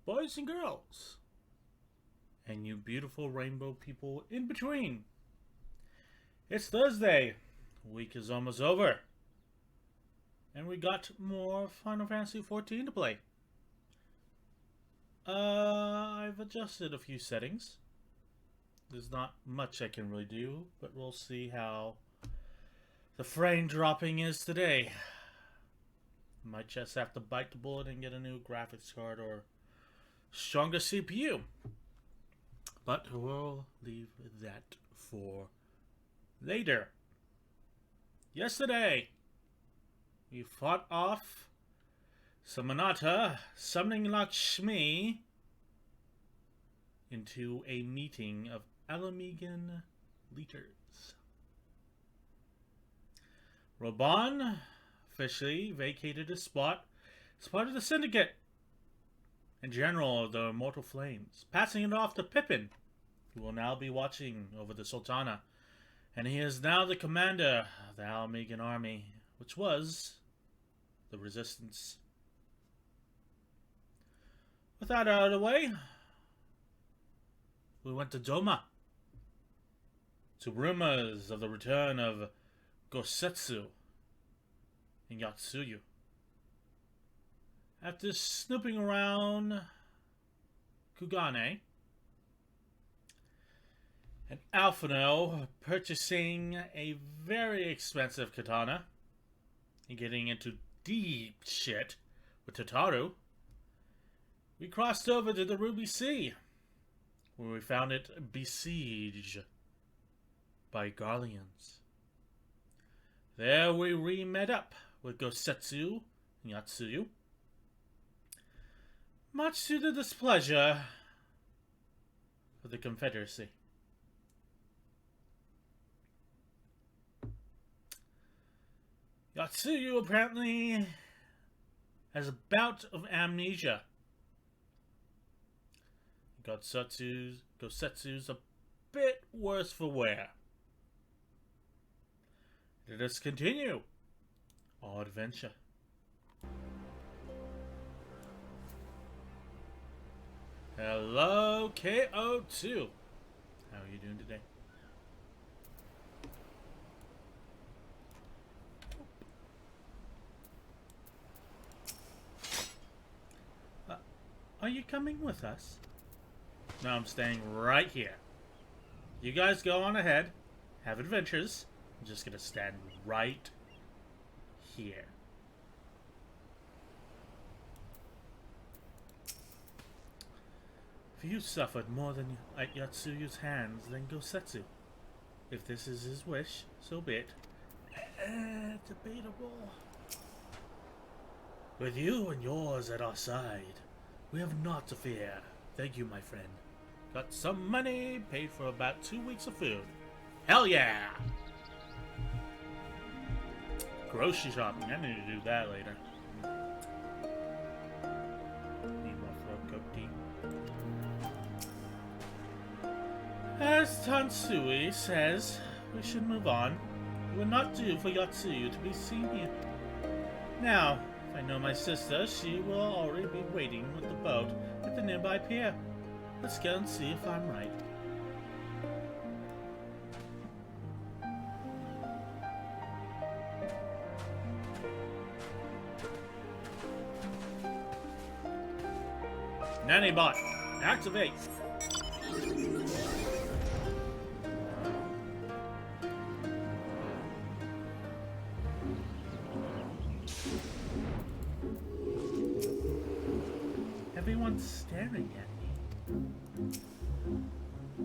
boys and girls, and you beautiful rainbow people in between. It's Thursday. Week is almost over. And we got more Final Fantasy XIV to play. I've adjusted a few settings. There's not much I can really do, but we'll see how the frame dropping is today. Might just have to bite the bullet and get a new graphics card or stronger CPU. But we'll leave that for later. Yesterday, we fought off Samanata, summoning Lakshmi into a meeting of Alamegan leaders. Raban officially vacated his spot as part of the Syndicate and General of the Immortal Flames, passing it off to Pippin, who will now be watching over the Sultana, and he is now the commander of the Alamegan army, which was the Resistance. With that out of the way, we went to Doma, to rumors of the return of Gosetsu and Yatsuyu. After snooping around Kugane and Alphino purchasing a very expensive katana and getting into deep shit with Tataru, we crossed over to the Ruby Sea, where we found it besieged by Garleans. There we re-met up with Gosetsu and Yatsuyu, much to the displeasure of the Confederacy. Yatsuyu apparently has a bout of amnesia. Gosetsu's a bit worse for wear. Let us continue our adventure. Hello, KO2. How are you doing today? Are you coming with us? No, I'm staying right here. You guys go on ahead, have adventures. I'm just gonna stand right here. If you suffered more than at Yatsuyu's hands, then Gosetsu. If this is his wish, so be it. Debatable. With you and yours at our side, we have naught to fear. Thank you, my friend. Got some money, paid for about 2 weeks of food. Hell yeah! Grocery shopping, I need to do that later. Need more throat coat tea. As Tansui says, we should move on. It would not do for Yatsuyu to be seen here. Now, if I know my sister, she will already be waiting with the boat at the nearby pier. Let's go and see if I'm right. Nanny-bot, activate! Everyone's staring at me.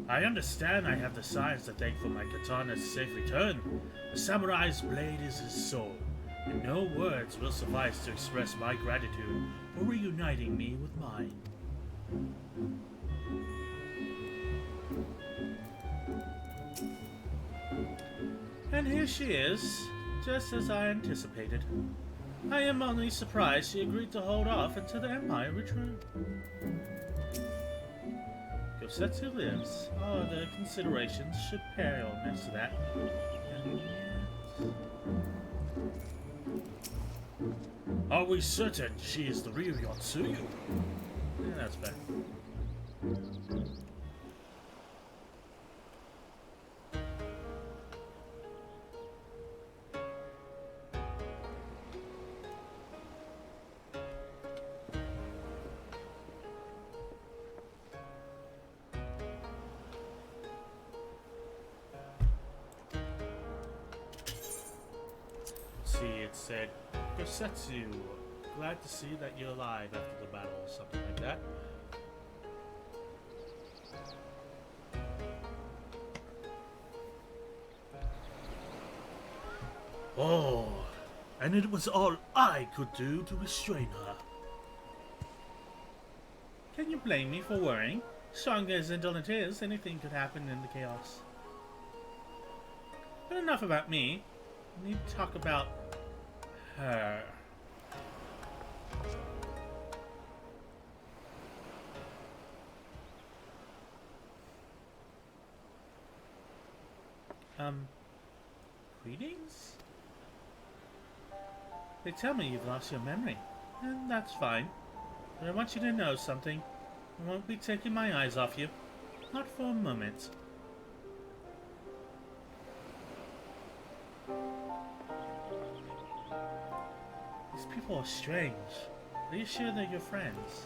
I understand I have the signs to thank for my katana's safe return. The samurai's blade is his soul, and no words will suffice to express my gratitude for reuniting me with mine. And here she is, just as I anticipated. I am only surprised she agreed to hold off until the Empire returned. Gosetsu lives. All other considerations should pale next to that. And yet... Are we certain she is the real Yatsuyu? Yeah, that's fair. See, it said, Gosetsu, glad to see that you're alive after the battle, or something like that. Oh, and it was all I could do to restrain her. Can you blame me for worrying? Strong as Indolent is, anything could happen in the chaos. But enough about me. I need to talk about her. Greetings? They tell me you've lost your memory, and that's fine. But I want you to know something. I won't be taking my eyes off you. Not for a moment. These people are strange. Are you sure they're your friends?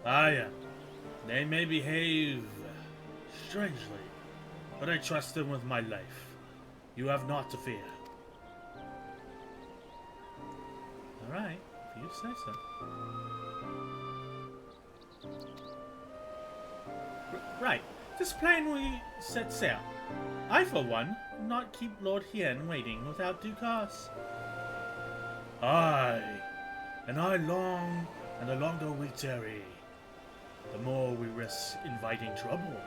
Yeah. They may behave strangely, but I trust them with my life. You have naught to fear. Alright, if you say so. Right, this plane we set sail. I, for one, will not keep Lord Hien waiting without due cause. Aye, and I long, and the longer we tarry, the more we risk inviting trouble.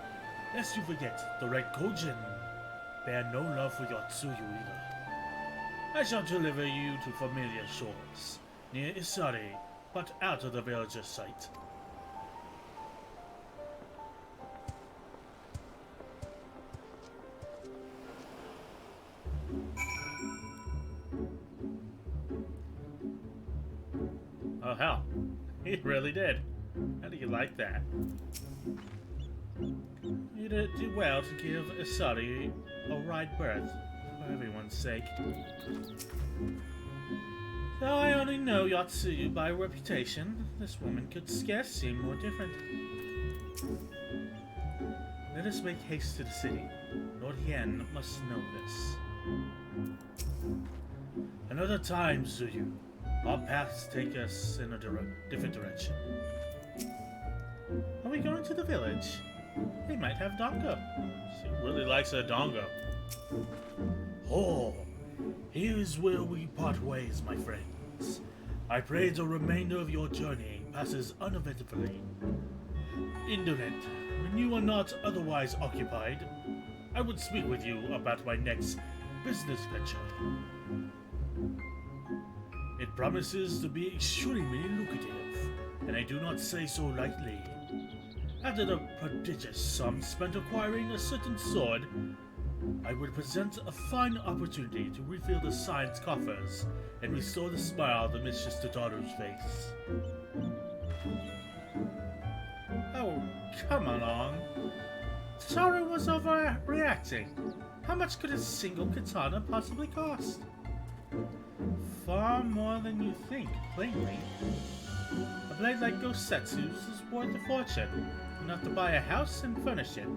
Lest you forget, the Red Kojin bear no love for Yotsuyu either. I shall deliver you to familiar shores, near Isari, but out of the villager's sight. Oh hell, he really did. How do you like that? You'd do well to give Isari a wide berth, for everyone's sake. Though I only know Yotsuyu by reputation, this woman could scarce seem more different. Let us make haste to the city. Lord Hien must know this. Another time, Tsuyu. Our paths take us in a different direction. Are we going to the village? They might have dongo. She really likes her dongo. Oh, here's where we part ways, my friends. I pray the remainder of your journey passes uneventfully. Indolent, when you are not otherwise occupied, I would speak with you about my next business venture. It promises to be extremely lucrative, and I do not say so lightly. After the prodigious sum spent acquiring a certain sword, I would present a fine opportunity to refill the science coffers and restore the smile that Mistress Tataru's face. Oh, come along. Tataru was overreacting. How much could a single katana possibly cost? Far more than you think, plainly. A blade like Gosetsu's is worth a fortune, enough to buy a house and furnish it.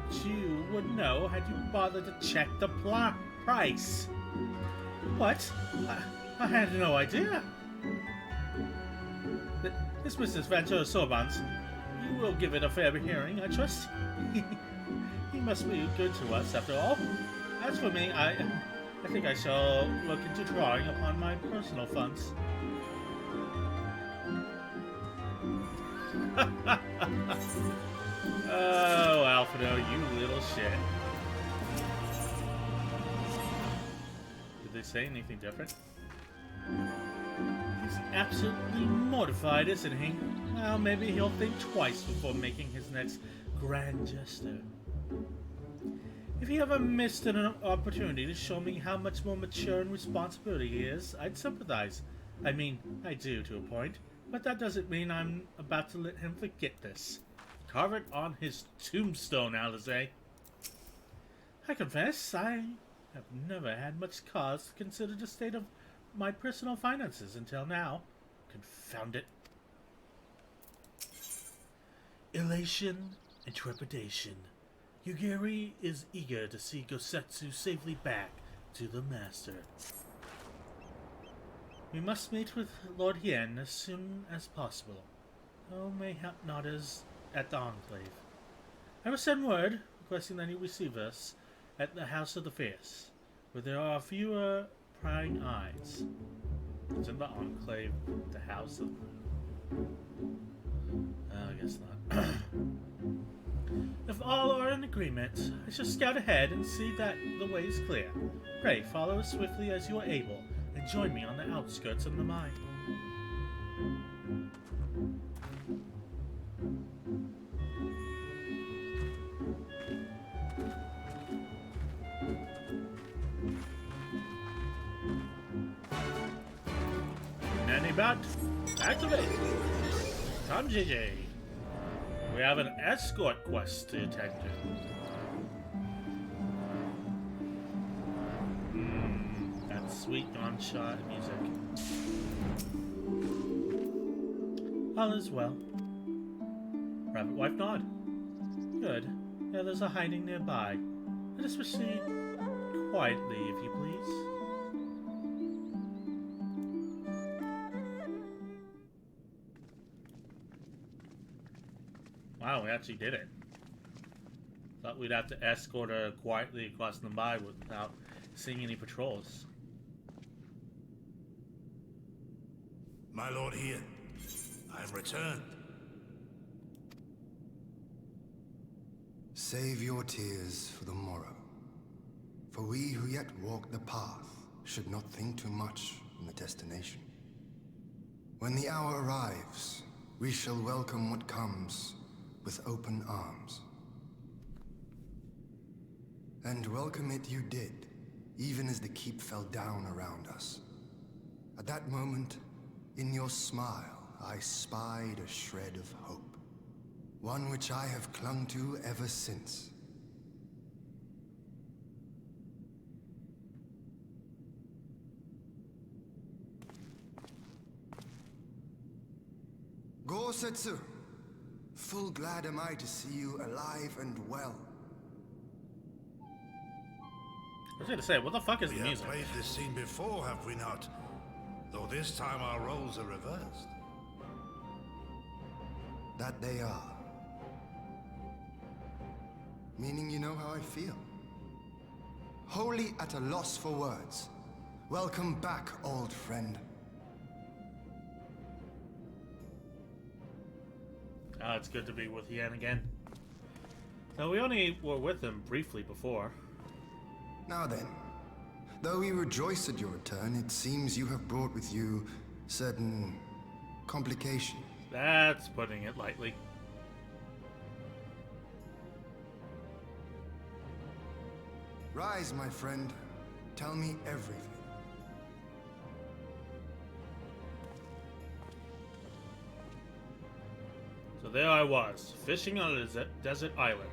But you would know had you bothered to check the price. What? I had no idea. This Mrs. Ventura Sobans, you will give it a fair hearing, I trust? He must be good to us, after all. As for me, I think I shall look into drawing upon my personal funds. Oh, Alfredo, you little shit. Did they say anything different? He's absolutely mortified, isn't he? Well, maybe he'll think twice before making his next grand gesture. If he ever missed an opportunity to show me how much more mature and responsible he is, I'd sympathize. I mean, I do to a point. But that doesn't mean I'm about to let him forget this. Carve it on his tombstone, Alize. I confess, I have never had much cause to consider the state of my personal finances until now. Confound it. Elation and trepidation. Yugiri is eager to see Gosetsu safely back to the Master. We must meet with Lord Hien as soon as possible. Oh, mayhap not as at the Enclave. I will send word requesting that he receive us at the House of the Fierce, where there are fewer prying eyes. It's in the Enclave, the House of... I guess not. If all are in agreement, I shall scout ahead and see that the way is clear. Pray follow as swiftly as you are able, and join me on the outskirts of the mine. Nanny-Bot, activate! Tom JJ. We have an escort quest to attend to. That sweet gunshot music. All is well. Rabbit wife nod. Good. The others are hiding nearby. Let us proceed quietly, if you please. Wow, we actually did it. Thought we'd have to escort her quietly across the mine without seeing any patrols. My lord here, I have returned. Save your tears for the morrow. For we who yet walk the path should not think too much on the destination. When the hour arrives, we shall welcome what comes with open arms. And welcome it you did, even as the keep fell down around us. At that moment, in your smile, I spied a shred of hope. One which I have clung to ever since. Gosetsu, full glad am I to see you alive and well. I was gonna say, what the fuck is the music? We have played this scene before, have we not? Though this time our roles are reversed. That they are. Meaning you know how I feel. Wholly at a loss for words. Welcome back, old friend. It's good to be with Hien again. So we only were with him briefly before. Now then, though we rejoice at your return, it seems you have brought with you certain complications. That's putting it lightly. Rise, my friend. Tell me everything. So there I was, fishing on a desert island.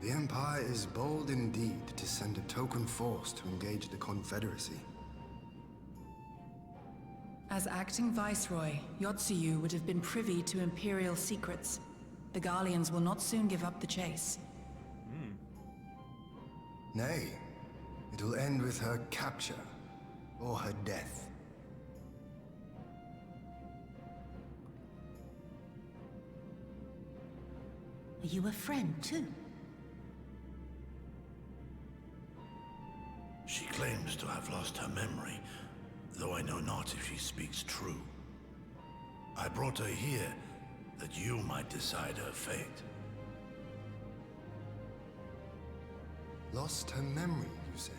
The Empire is bold indeed to send a token force to engage the Confederacy. As acting Viceroy, Yotsuyu would have been privy to Imperial secrets. The Garleans will not soon give up the chase. Nay, it will end with her capture, or her death. Are you a friend, too? She claims to have lost her memory, though I know not if she speaks true. I brought her here that you might decide her fate. Lost her memory, you say?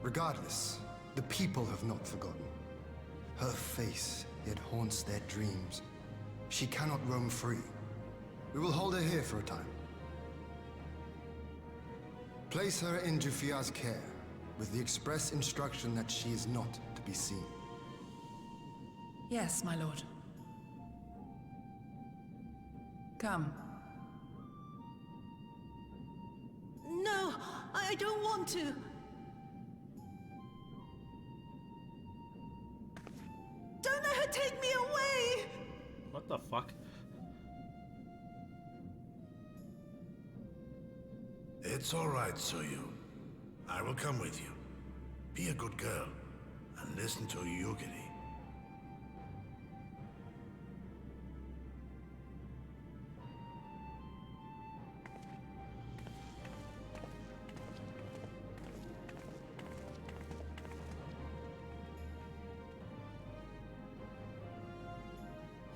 Regardless, the people have not forgotten. Her face yet haunts their dreams. She cannot roam free. We will hold her here for a time. Place her in Jufia's care, with the express instruction that she is not to be seen. Yes, my lord. Come. No, I don't want to. Don't let her take me away! What the fuck? It's all right, Suyu. I will come with you. Be a good girl and listen to Yugiri.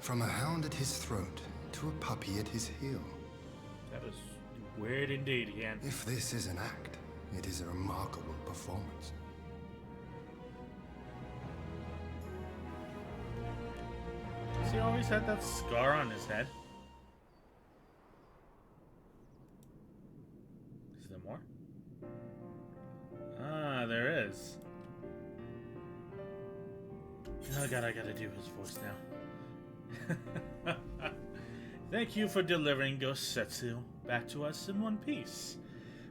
From a hound at his throat to a puppy at his heel. That is weird indeed, Yan. If this is an act, it is a remarkable performance. Has he always had that scar on his head? Is there more? Ah, there is. Oh god, I gotta do his voice now. Thank you for delivering Gosetsu back to us in one piece.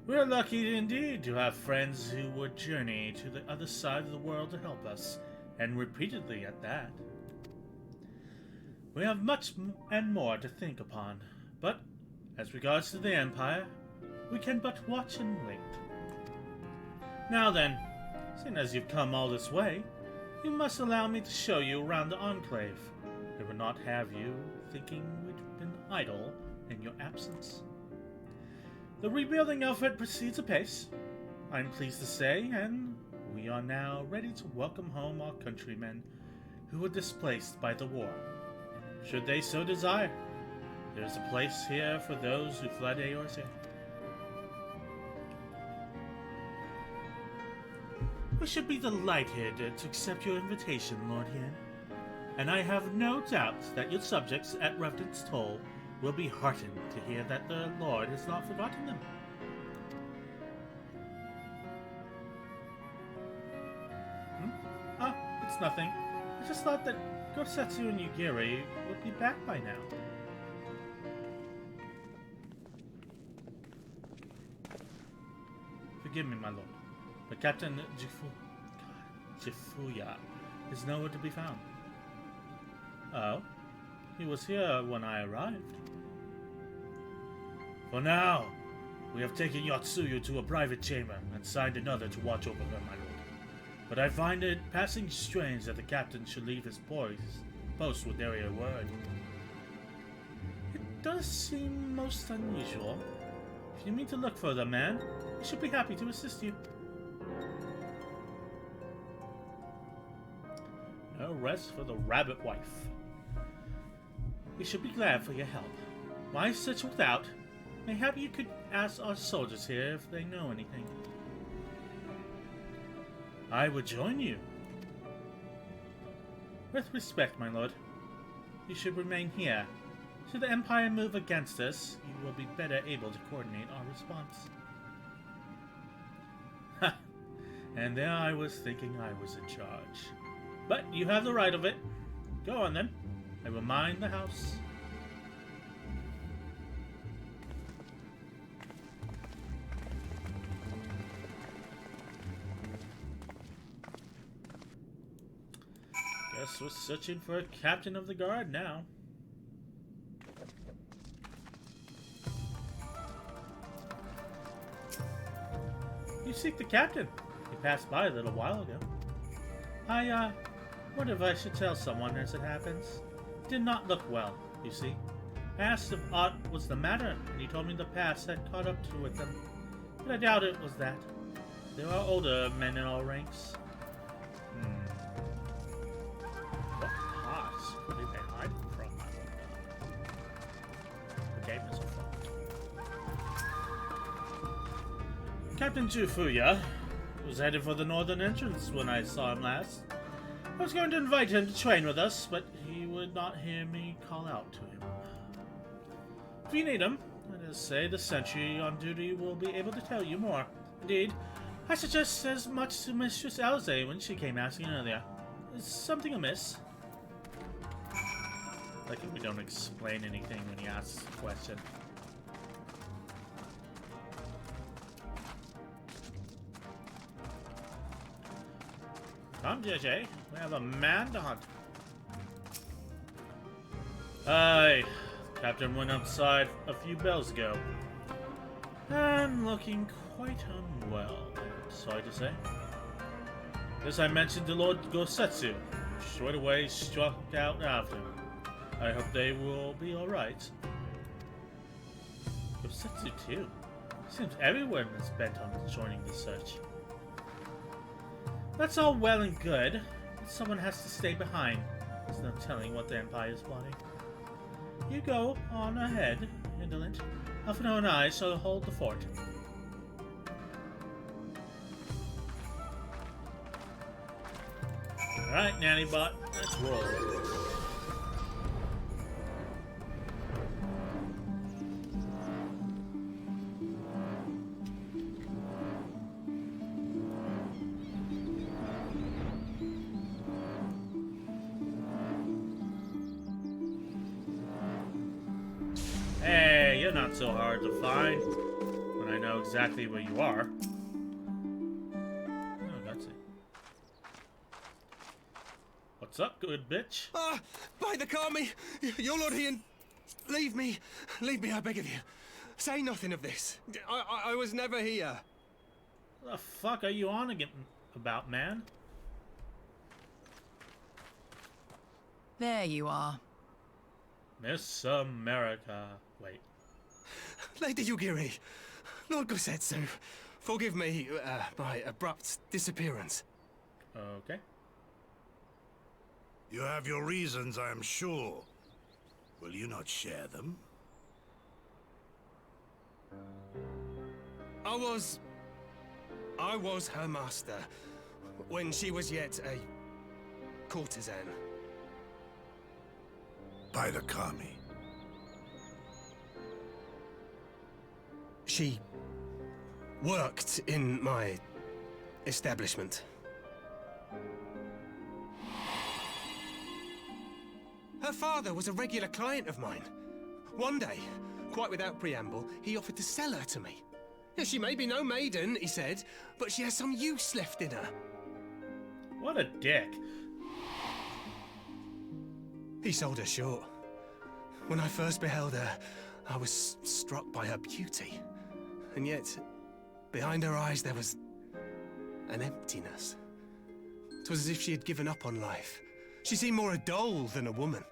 We are lucky indeed to have friends who would journey to the other side of the world to help us, and repeatedly at that. We have much and more to think upon, but as regards to the Empire, we can but watch and wait. Now then, seeing as you've come all this way, you must allow me to show you around the Enclave. I would not have you thinking we'd been idle in your absence. The rebuilding effort proceeds apace, I'm pleased to say, and we are now ready to welcome home our countrymen who were displaced by the war. Should they so desire, there is a place here for those who fled Eorzea. We should be delighted to accept your invitation, Lord Yin. And I have no doubt that your subjects at Revenant's Toll will be heartened to hear that the Lord has not forgotten them. Ah, it's nothing. I just thought that Gosetsu and Yugiri would be back by now. Forgive me, my lord, but Captain Jifuya is nowhere to be found. Oh? He was here when I arrived. For now, we have taken Yotsuyu to a private chamber and signed another to watch over her, my lord. But I find it passing strange that the captain should leave his post with nary a word. It does seem most unusual. If you mean to look for the man, I should be happy to assist you. No rest for the rabbit wife. We should be glad for your help. Why search without? Mayhap you could ask our soldiers here if they know anything. I would join you. With respect, my lord, you should remain here. Should the Empire move against us, you will be better able to coordinate our response. Ha! And there I was thinking I was in charge. But you have the right of it. Go on then. I will mind the house. Guess we're searching for a captain of the guard now. You seek the captain. He passed by a little while ago. I wonder if I should tell someone as it happens. It did not look well, you see. I asked if aught was the matter, and he told me the past had caught up to with them. But I doubt it was that. There are older men in all ranks. What past did they hide from? The game is afoot. Captain Jufuya was headed for the northern entrance when I saw him last. I was going to invite him to train with us, but he would not hear me call out to him. If you need him, let us say the sentry on duty will be able to tell you more. Indeed, I suggest as much to Mistress Elze when she came asking earlier. Is something amiss? Like if we don't explain anything when he asks a question. Come, JJ. We have a man to hunt. Aye. Captain went outside a few bells ago. And looking quite unwell, sorry to say. As I mentioned to Lord Gosetsu, straight away struck out after. I hope they will be alright. Gosetsu too. Seems everyone is bent on joining the search. That's all well and good, but someone has to stay behind. There's no telling what the Empire is plotting. You go on ahead, indolent. Alphino and I shall hold the fort. Alright, Nanny Bot, let's roll. Hey, you're not so hard to find when I know exactly where you are. Oh, that's it. What's up, good bitch? Ah, by the Kami, your Lord Ian, leave me, I beg of you. Say nothing of this. I was never here. What the fuck are you on again about, man? There you are. Miss America. Wait. Lady Yugiri, Lord Gosetsu, forgive me my abrupt disappearance. Okay. You have your reasons, I am sure. Will you not share them? I was her master when she was yet a courtesan. By the Kami. She worked in my establishment. Her father was a regular client of mine. One day, quite without preamble, he offered to sell her to me. She may be no maiden, he said, but she has some use left in her. What a dick. He sold her short. When I first beheld her, I was struck by her beauty. And yet, behind her eyes there was an emptiness. It was as if she had given up on life. She seemed more a doll than a woman.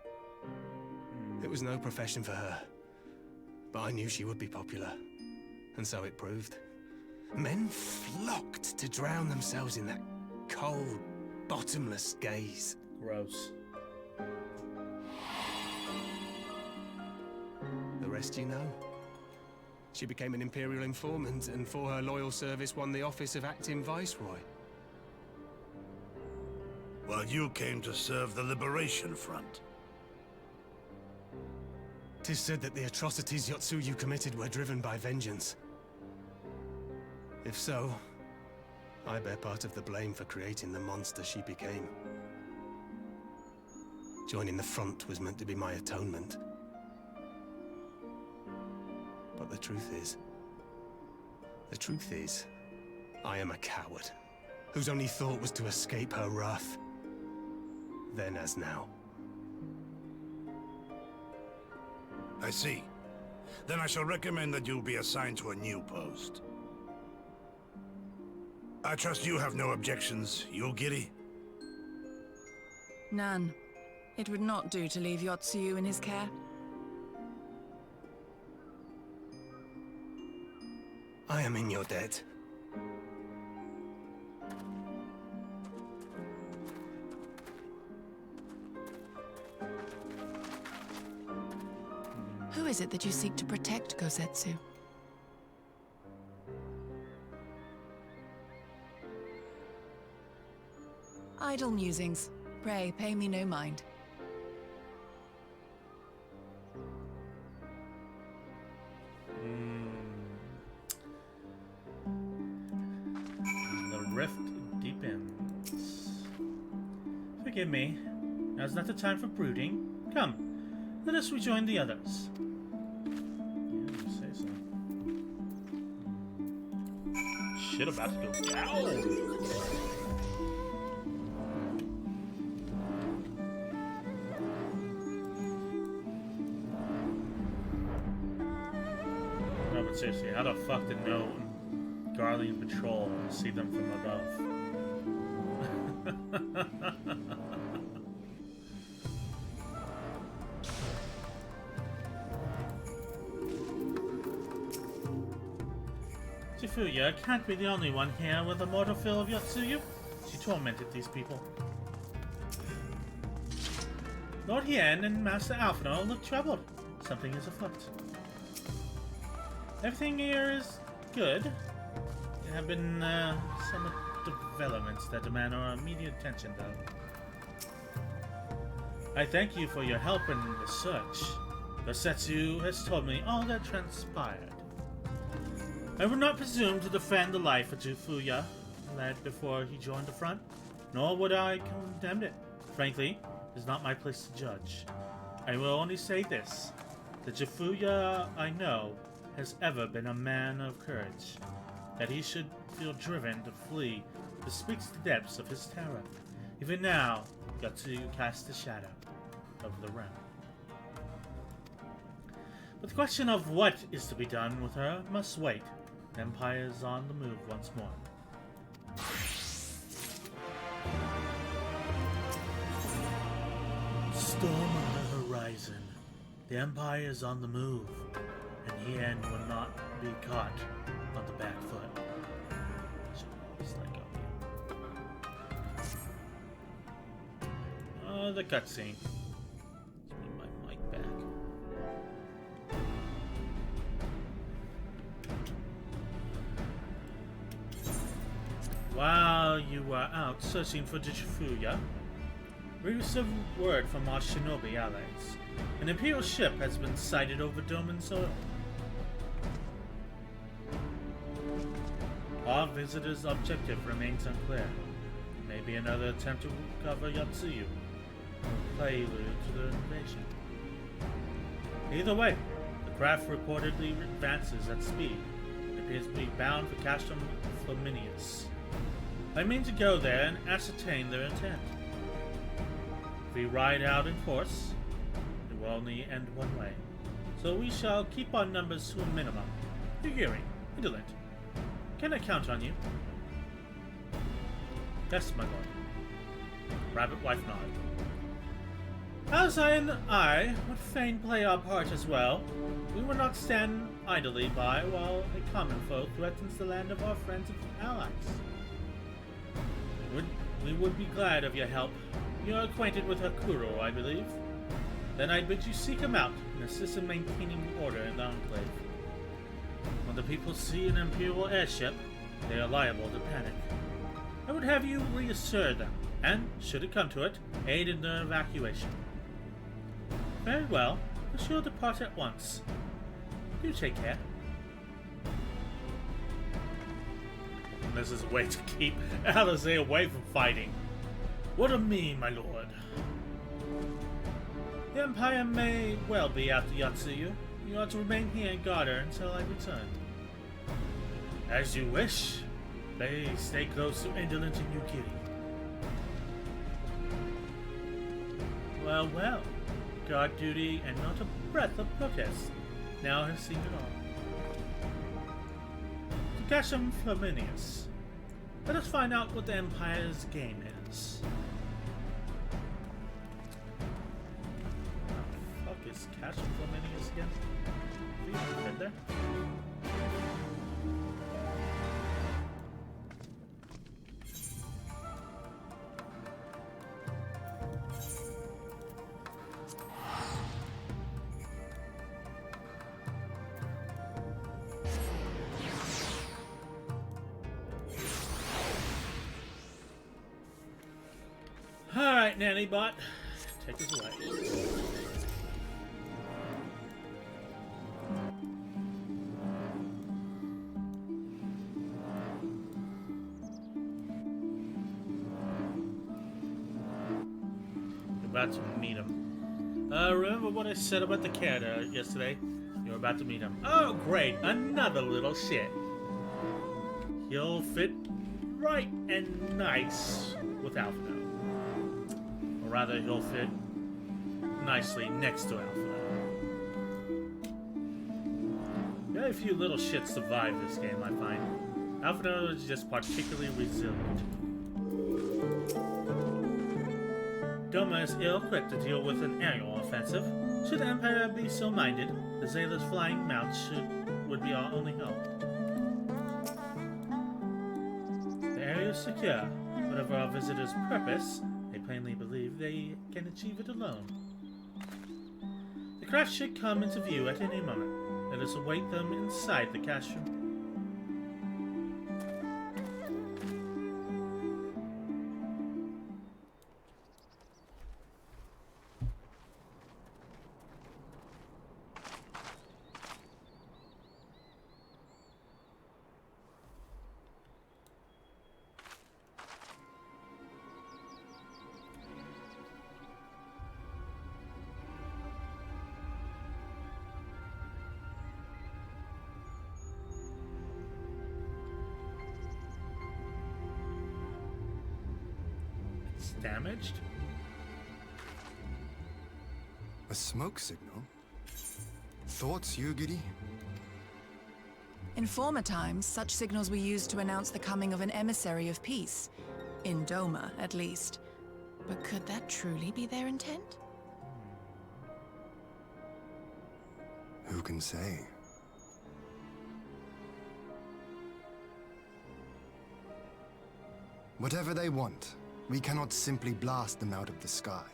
It was no profession for her. But I knew she would be popular. And so it proved. Men flocked to drown themselves in that cold, bottomless gaze. Gross. The rest you know. She became an Imperial informant, and for her loyal service won the office of Acting Viceroy. While you came to serve the Liberation Front. 'Tis said that the atrocities Yotsuyu committed were driven by vengeance. If so, I bear part of the blame for creating the monster she became. Joining the front was meant to be my atonement. But the truth is, I am a coward, whose only thought was to escape her wrath. Then as now. I see. Then I shall recommend that you be assigned to a new post. I trust you have no objections, Yugiri? None. It would not do to leave Yotsuyu in his care. I am in your debt. Who is it that you seek to protect, Gosetsu? Idle musings. Pray, pay me no mind. Forgive me. Now's not the time for brooding. Come, let us rejoin the others. Yeah, you say so. Shit about to go down. No, but seriously, how the fuck did no Guardian Patrol see them from above? Shifuya can't be the only one here with the mortal fill of Yotsuyu. She tormented these people. Lord Hien and Master Alphino look troubled. Something is afoot. Everything here is good. There have been some developments that demand our immediate attention, though. I thank you for your help in the search. Gosetsu has told me all that transpired. I would not presume to defend the life of Shifuya, led before he joined the front, nor would I condemn it. Frankly, it is not my place to judge. I will only say this. The Shifuya I know has ever been a man of courage. That he should feel driven to flee bespeaks the depths of his terror. Even now, Yotsuyu casts a shadow over the realm. But the question of what is to be done with her must wait. The Empire is on the move once more. Storm on the horizon. The Empire is on the move, and Hien will not be caught on the back foot. The cutscene. Let's move my mic back. While you were out searching for Shifuya, we received word from our shinobi allies. An Imperial ship has been sighted over Doma soil. Our visitor's objective remains unclear. Maybe another attempt to recover Yotsuyu, or prelude to the invasion. Either way, the craft reportedly advances at speed. It appears to be bound for Castrum Flaminius. I mean to go there and ascertain their intent. If we ride out in force, it will only end one way. So we shall keep our numbers to a minimum. Yugiri, indolent. Can I count on you? Yes, my lord. Rabbit wife nod. As I and I would fain play our part as well, we will not stand idly by while a common foe threatens the land of our friends and allies. We would be glad of your help. You are acquainted with Hakuro, I believe. Then I bid you seek him out and assist in maintaining order in the Enclave. When the people see an Imperial airship, they are liable to panic. I would have you reassure them, and, should it come to it, aid in their evacuation. Very well. I shall depart at once. Do take care. This is a way to keep Alizé away from fighting. What of me, my lord? The Empire may well be after Yotsuyu. You ought to remain here and guard her until I return. As you wish. Please stay close to Indolent and Yugiri. Well, well. Guard duty and not a breath of protest. Now I have seen it all. To Castrum Flaminius. Let us find out what the Empire's game is. What the fuck is Castrum Flaminius again? Right there. Alright, Nanny Bot, take us away. about to meet him. Remember what I said about the cat yesterday? You're about to meet him. Oh, great. Another little shit. He'll fit right and nice with Alphino. Or rather, he'll fit nicely next to Alphino. Very few little shits survive this game, I find. Alphino is just particularly resilient. Doma is ill-equipped to deal with an aerial offensive. Should the Empire be so minded, the Zayla's flying mounts would be our only help. The area is secure. Whatever our visitors' purpose, they plainly believe they can achieve it alone. The craft should come into view at any moment. Let us await them inside the cache room. Damaged? A smoke signal? Thoughts, Yugiri? In former times, such signals were used to announce the coming of an emissary of peace. In Doma, at least. But could that truly be their intent? Who can say? Whatever they want, we cannot simply blast them out of the sky.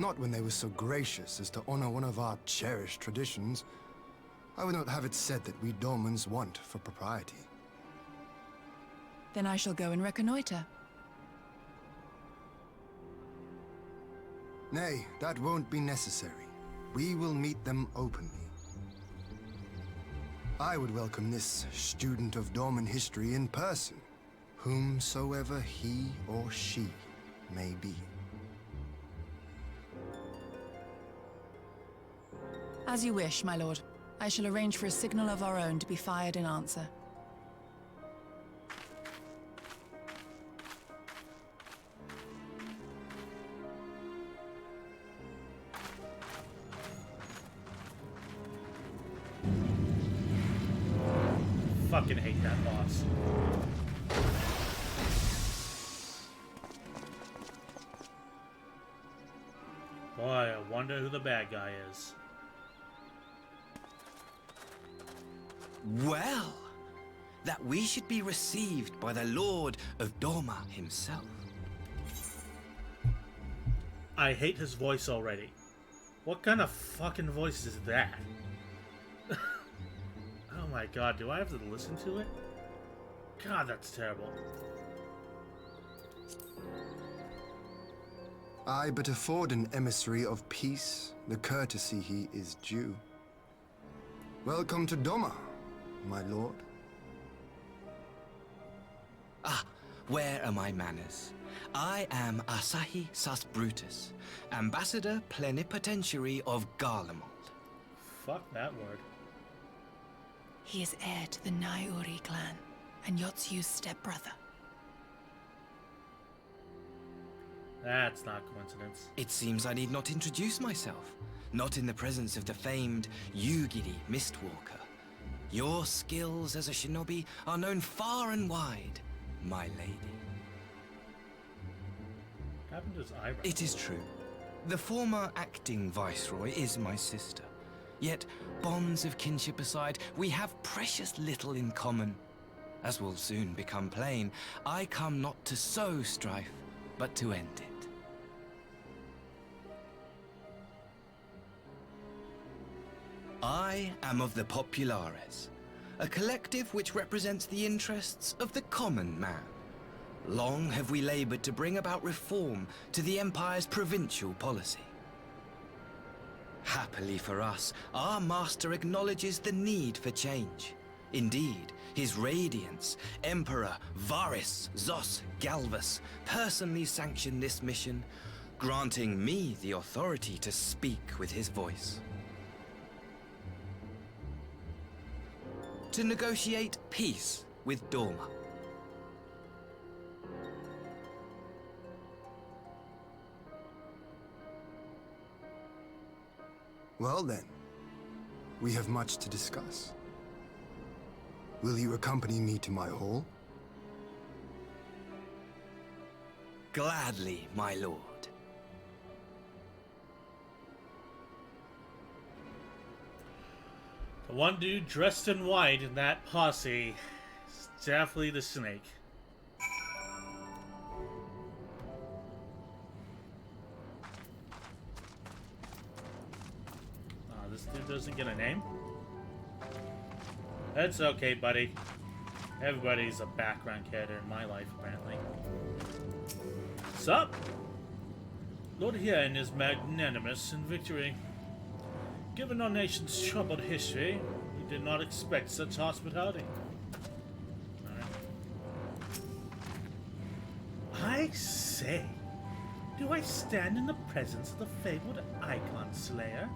Not when they were so gracious as to honor one of our cherished traditions. I would not have it said that we Domans want for propriety. Then I shall go and reconnoiter. Nay, that won't be necessary. We will meet them openly. I would welcome this student of Doman history in person, whomsoever he or she may be. As you wish, my lord. I shall arrange for a signal of our own to be fired in answer. Fucking hate that boss. Boy, I wonder who the bad guy is. Well, that we should be received by the Lord of Doma himself. I hate his voice already. What kind of fucking voice is that? Oh my god, do I have to listen to it? God, that's terrible. I but afford an emissary of peace the courtesy he is due. Welcome to Doma, my lord. Ah, where are my manners? I am Asahi Sus Brutus, Ambassador Plenipotentiary of Garlemald. Fuck that word. He is heir to the Naiuri clan, and Yotsu's stepbrother. That's not coincidence. It seems I need not introduce myself, not in the presence of the famed Yugiri Mistwalker. Your skills as a shinobi are known far and wide, my lady. What happened to his eyebrow? It is true. The former acting viceroy is my sister. Yet, bonds of kinship aside, we have precious little in common. As will soon become plain, I come not to sow strife, but to end it. I am of the Populares, a collective which represents the interests of the common man. Long have we labored to bring about reform to the Empire's provincial policy. Happily for us, our master acknowledges the need for change. Indeed, His Radiance, Emperor Varys Zos Galvus, personally sanctioned this mission, granting me the authority to speak with his voice. To negotiate peace with Doma. Well then, we have much to discuss. Will you accompany me to my hall? Gladly, my lord. The one dude dressed in white in that posse is definitely the snake. This dude doesn't get a name? That's okay, buddy. Everybody's a background character in my life, apparently. Sup? Lord Hien is magnanimous in victory. Given our nation's troubled history, we did not expect such hospitality. Alright. I say, do I stand in the presence of the fabled Icon Slayer?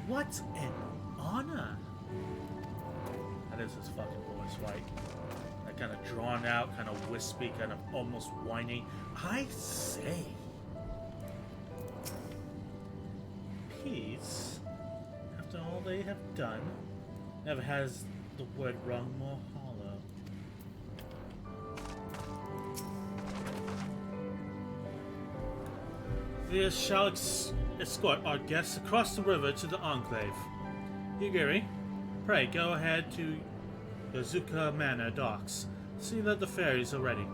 What an honor! That is his fucking voice, right? That kind of drawn out, kind of wispy, kind of almost whiny. I say. Peace, after all they have done, never has the word rung more hollow. We shall escort our guests across the river to the Enclave. Higiri, pray go ahead to Yazuka Manor docks. See that the ferries are ready.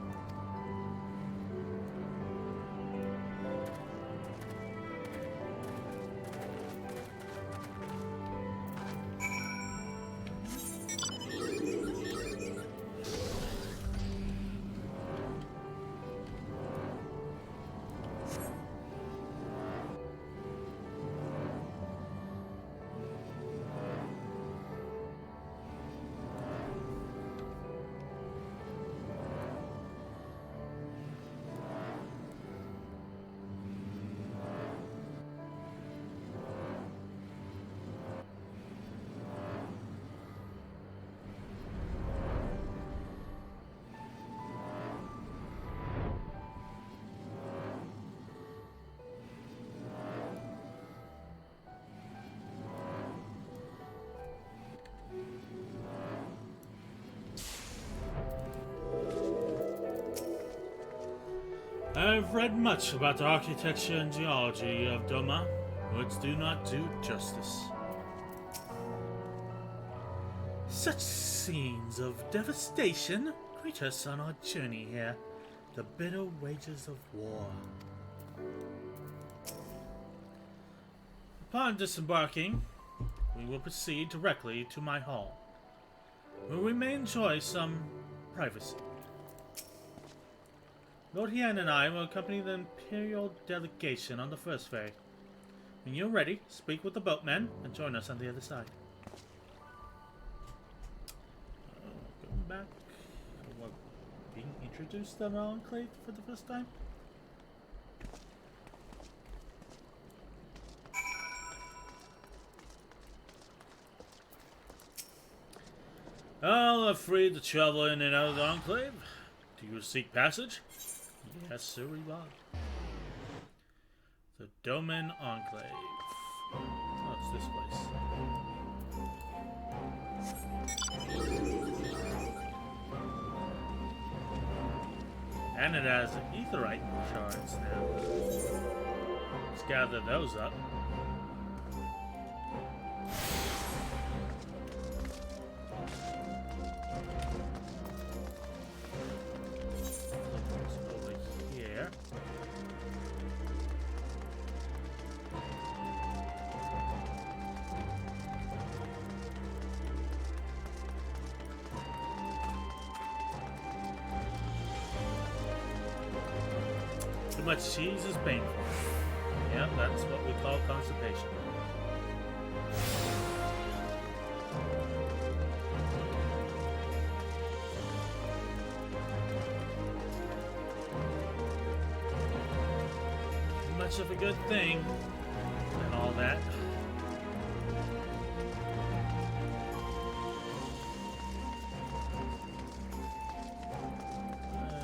I've read much about the architecture and geology of Doma. Words do not do justice. Such scenes of devastation greet us on our journey here. The bitter wages of war. Upon disembarking, we will proceed directly to my hall, where we may enjoy some privacy. Lord Hien and I will accompany the Imperial delegation on the first ferry. When you're ready, speak with the boatmen and join us on the other side. Going back. What, being introduced to the Enclave for the first time? All are free to travel in and out of the Enclave. Do you seek passage? Yes, sir, we are. The Doman Enclave. Oh, it's this place. And it has aetherite shards now. Let's gather those up. Too much cheese is painful. Yeah, that's what we call constipation. Too much of a good thing and all that.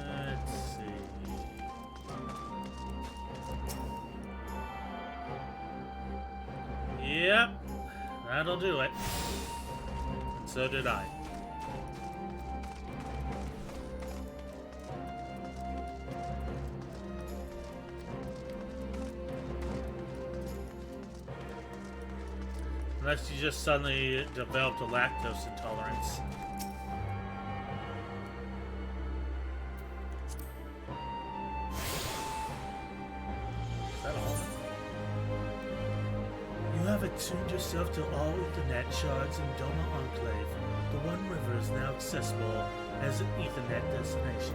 Let's see. Yep, that'll do it. And so did I. Unless you just suddenly developed a lactose intolerance. Is that all? You have attuned yourself to all Ethernet shards in Doma Enclave. The One River is now accessible as an Ethernet destination.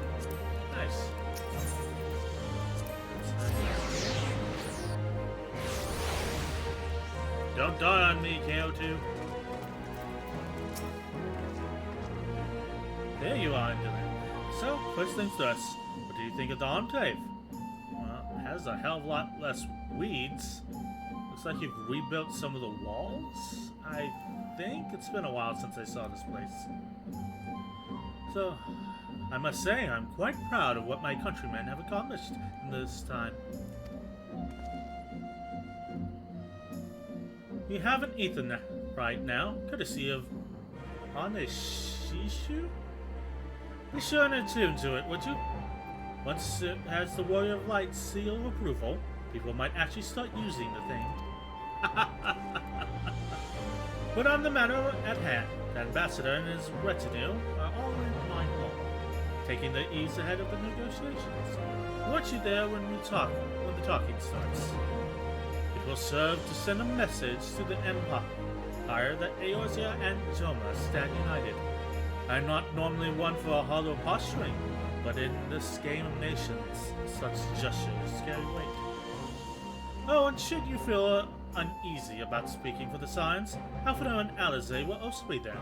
Nice. Don't die on me, KO2. There you are, Dylan. So, first things first, what do you think of the Enclave? Well, it has a hell of a lot less weeds. Looks like you've rebuilt some of the walls, I think. It's been a while since I saw this place. So, I must say, I'm quite proud of what my countrymen have accomplished in this time. We have an Ethernet right now, courtesy of Anishishu? Be sure and attune to it, would you? Once it has the Warrior of Light seal of approval, people might actually start using the thing. But on the matter at hand, the ambassador and his retinue are all in my hall, taking their ease ahead of the negotiations. I want you there when the talking starts. It will serve to send a message to the Empire that Eorzea and Doma stand united. I'm not normally one for a hollow posturing, but in this game of nations, such gestures carry weight. Oh, and should you feel uneasy about speaking for the Scions, Alphinaud and Alizé will also be there.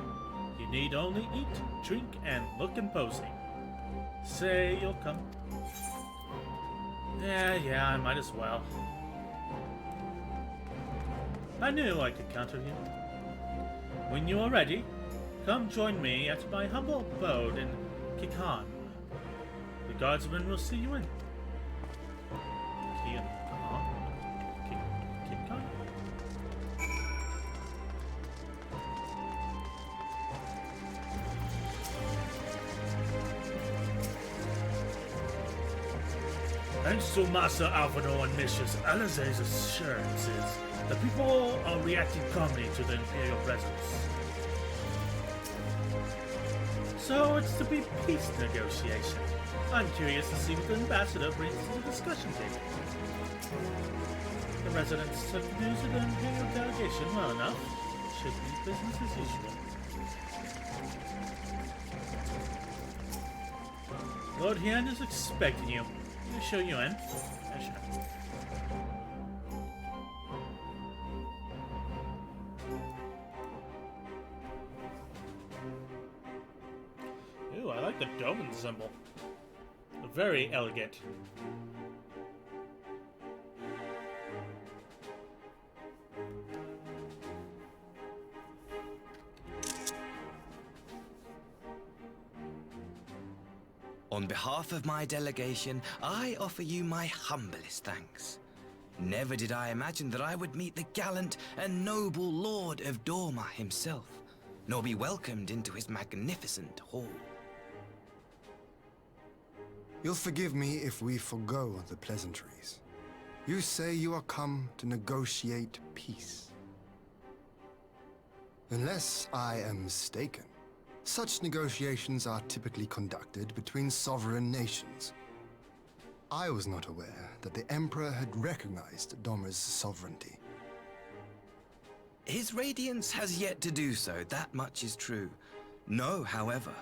You need only eat, drink, and look imposing. Say you'll come. Yeah, I might as well. I knew I could count on you. When you are ready, come join me at my humble abode in Kikan. The guardsmen will see you in. Kikan? Thanks to Master Alphinaud and Mistress Alizé's assurances, the people are reacting calmly to the Imperial presence. So it's to be peace negotiation. I'm curious to see what the ambassador brings to the discussion table. The residents took news of the Imperial delegation well enough. Should be business as usual. Lord Hian is expecting you. I'll show you in. Yeah, sure. Ooh, I like the Doma symbol. Very elegant. On behalf of my delegation, I offer you my humblest thanks. Never did I imagine that I would meet the gallant and noble Lord of Doma himself, nor be welcomed into his magnificent hall. You'll forgive me if we forgo the pleasantries. You say you are come to negotiate peace. Unless I am mistaken, such negotiations are typically conducted between sovereign nations. I was not aware that the Emperor had recognized Doma's sovereignty. His Radiance has yet to do so, that much is true. Know, however,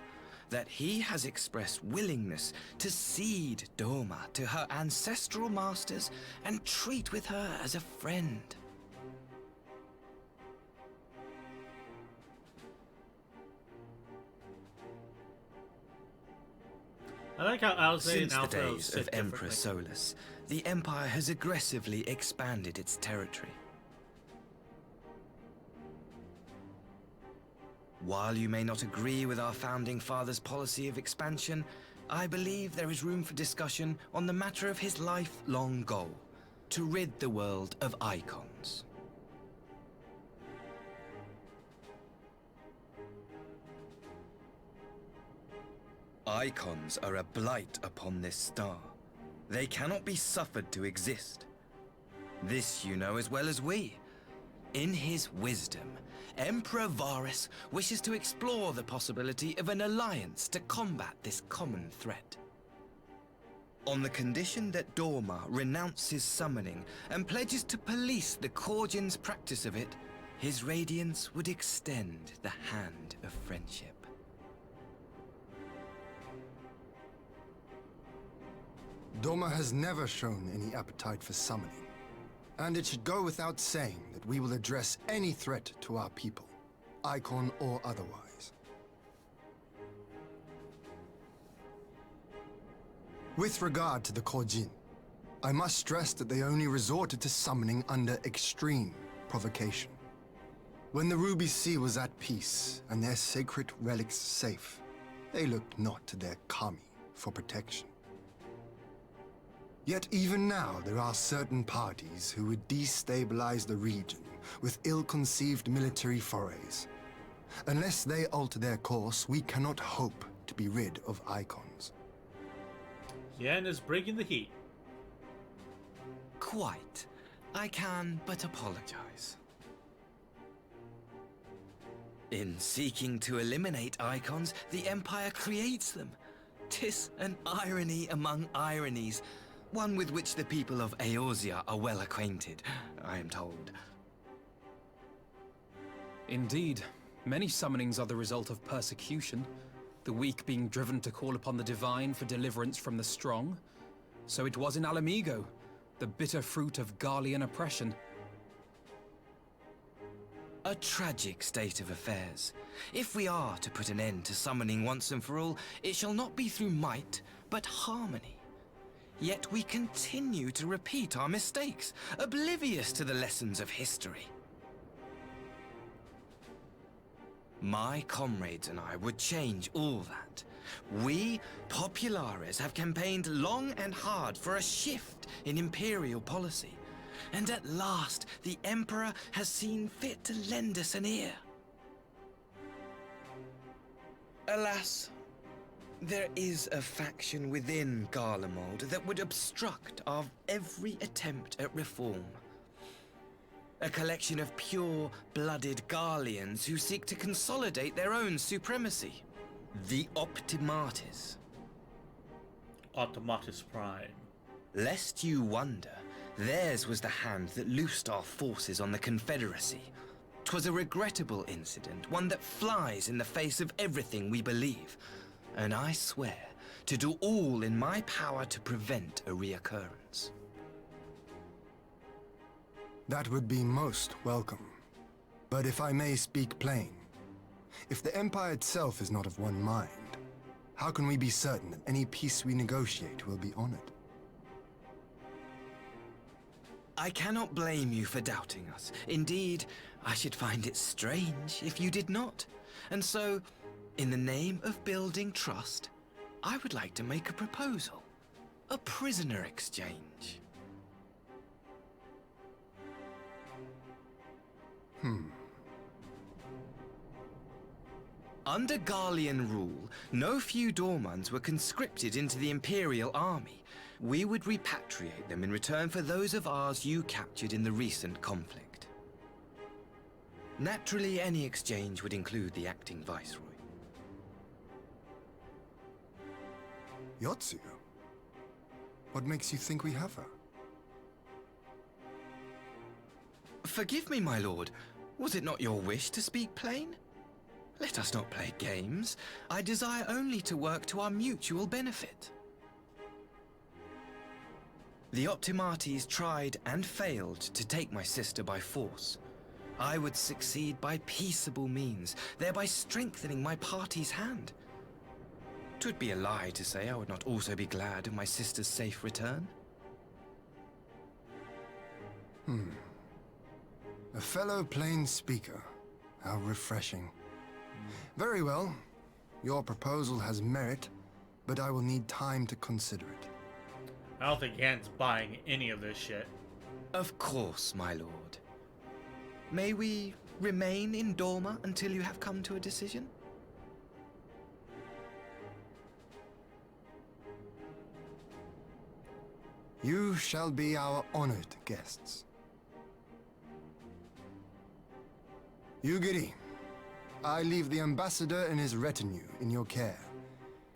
that he has expressed willingness to cede Doma to her ancestral masters and treat with her as a friend. I like how Alizé and Since the Alphinaud days sit of Emperor differently. Solus, the Empire has aggressively expanded its territory. While you may not agree with our founding father's policy of expansion, I believe there is room for discussion on the matter of his lifelong goal, to rid the world of icons. Icons are a blight upon this star. They cannot be suffered to exist. This you know as well as we. In his wisdom, Emperor Varus wishes to explore the possibility of an alliance to combat this common threat. On the condition that Doma renounces summoning and pledges to police the Korgin's practice of it, his radiance would extend the hand of friendship. Doma has never shown any appetite for summoning. And it should go without saying that we will address any threat to our people, icon or otherwise. With regard to the Korjin, I must stress that they only resorted to summoning under extreme provocation. When the Ruby Sea was at peace and their sacred relics safe, they looked not to their kami for protection. Yet even now, there are certain parties who would destabilize the region with ill-conceived military forays. Unless they alter their course, we cannot hope to be rid of icons. Yan is bringing the heat. Quite. I can but apologize. In seeking to eliminate icons, the Empire creates them. 'Tis an irony among ironies, one with which the people of Eorzea are well acquainted, I am told. Indeed, many summonings are the result of persecution, the weak being driven to call upon the divine for deliverance from the strong. So it was in Alamigo, the bitter fruit of Garlean oppression. A tragic state of affairs. If we are to put an end to summoning once and for all, it shall not be through might, but harmony. Yet we continue to repeat our mistakes, oblivious to the lessons of history. My comrades and I would change all that. We, Populares, have campaigned long and hard for a shift in Imperial policy. And at last, the Emperor has seen fit to lend us an ear. Alas, there is a faction within Garlemald that would obstruct our every attempt at reform. A collection of pure-blooded Garleans who seek to consolidate their own supremacy. The Optimates. Optimatus Prime. Lest you wonder, theirs was the hand that loosed our forces on the Confederacy. 'Twas a regrettable incident, one that flies in the face of everything we believe. And I swear to do all in my power to prevent a reoccurrence. That would be most welcome. But if I may speak plain, if the Empire itself is not of one mind, how can we be certain that any peace we negotiate will be honored? I cannot blame you for doubting us. Indeed, I should find it strange if you did not. And so, in the name of building trust, I would like to make a proposal. A prisoner exchange. Under Garlean rule, no few Dormans were conscripted into the Imperial army. We would repatriate them in return for those of ours you captured in the recent conflict. Naturally, any exchange would include the acting Viceroy. Yotsu? What makes you think we have her? Forgive me, my lord. Was it not your wish to speak plain? Let us not play games. I desire only to work to our mutual benefit. The Optimates tried and failed to take my sister by force. I would succeed by peaceable means, thereby strengthening my party's hand. 'Twould be a lie to say I would not also be glad of my sister's safe return. A fellow plain speaker. How refreshing. Very well. Your proposal has merit, but I will need time to consider it. I don't think Yan's buying any of this shit. Of course, my lord. May we remain in Doma until you have come to a decision? You shall be our honored guests. Yugiri, I leave the ambassador and his retinue in your care.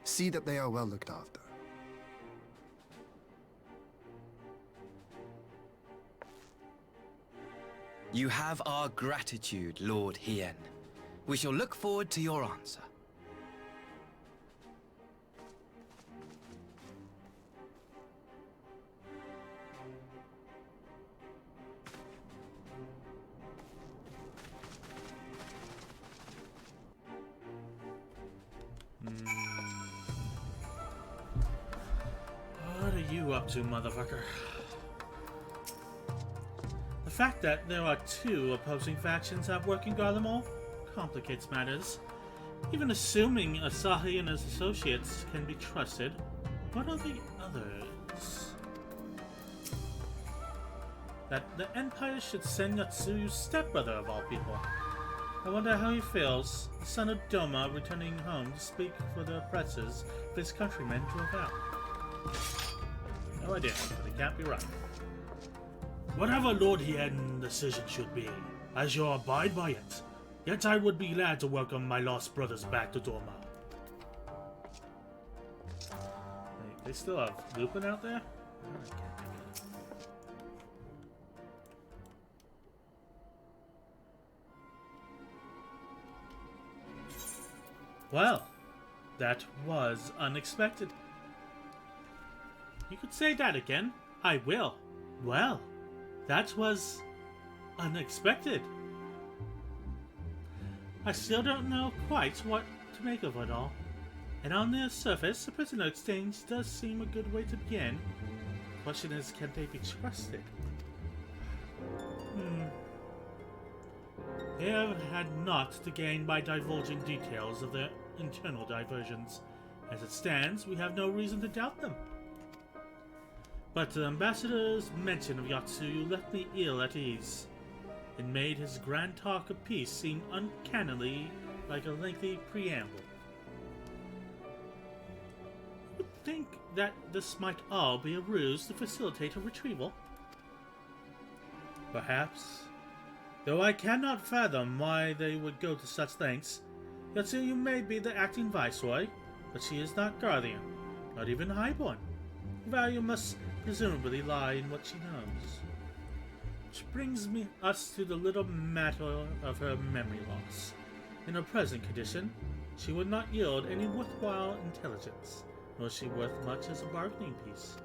See that they are well looked after. You have our gratitude, Lord Hien. We shall look forward to your answer. What are you up to, motherfucker? The fact that there are two opposing factions at work in Garlemald complicates matters. Even assuming Asahi and his associates can be trusted, what are the others? That the Empire should send Yatsuyu's stepbrother of all people. I wonder how he feels, the son of Doma returning home to speak for the oppressors of his countrymen drove out. No idea, but it can't be right. Whatever Lord Hien's decision should be, I shall abide by it. Yet I would be glad to welcome my lost brothers back to Doma. They still have Lupin out there? Well, that was unexpected. You could say that again. I will. Well, that was unexpected. I still don't know quite what to make of it all. And on the surface, the prisoner exchange does seem a good way to begin. The question is, can they be trusted? They have had naught to gain by divulging details of their internal diversions. As it stands, we have no reason to doubt them. But the ambassador's mention of Yatsuyu left me ill at ease. It made his grand talk of peace seem uncannily like a lengthy preamble. You would think that this might all be a ruse to facilitate a retrieval. Perhaps. Though I cannot fathom why they would go to such lengths. Yatsuyu may be the acting viceroy, but she is not guardian, not even highborn. Her value must presumably lie in what she knows. Which brings us to the little matter of her memory loss. In her present condition, she would not yield any worthwhile intelligence, nor is she worth much as a bargaining piece.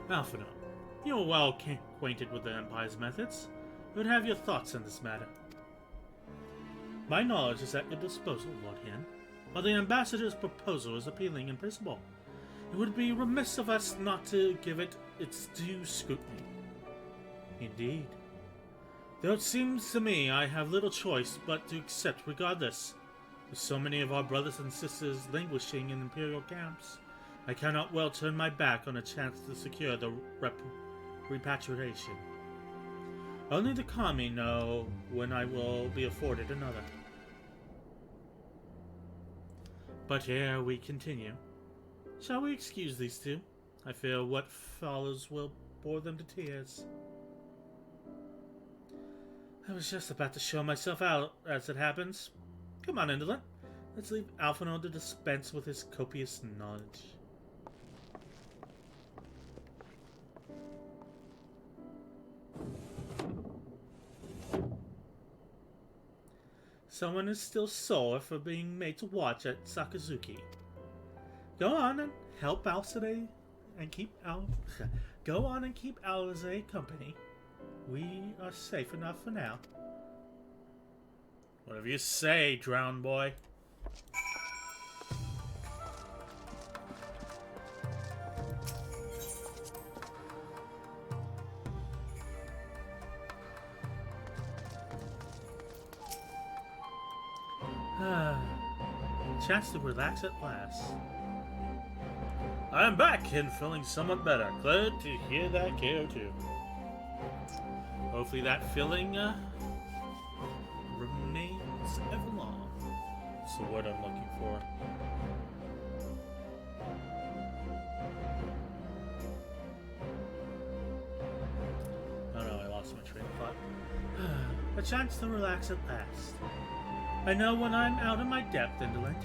Alphino, you are well acquainted with the Empire's methods. You would have your thoughts on this matter. My knowledge is at your disposal, Lord Hien. While the ambassador's proposal is appealing in principle, it would be remiss of us not to give it its due scrutiny. Indeed. Though it seems to me I have little choice but to accept regardless. With so many of our brothers and sisters languishing in imperial camps, I cannot well turn my back on a chance to secure the repatriation. Only the Kami know when I will be afforded another. But ere we continue, shall we excuse these two? I fear what follows will bore them to tears. I was just about to show myself out, as it happens. Come on, Indolent. Let's leave Alphino to dispense with his copious knowledge. Someone is still sore for being made to watch at Sakazuki. Go on and help Alzade and keep Go on and keep Alzade company. We are safe enough for now. Whatever you say, drowned boy. chance to relax at last. I'm back and feeling somewhat better. Glad to hear that, KO2. Hopefully that feeling remains ever long. That's the word I'm looking for. Oh no, I lost my train of thought. A chance to relax at last. I know when I'm out of my depth, indolent.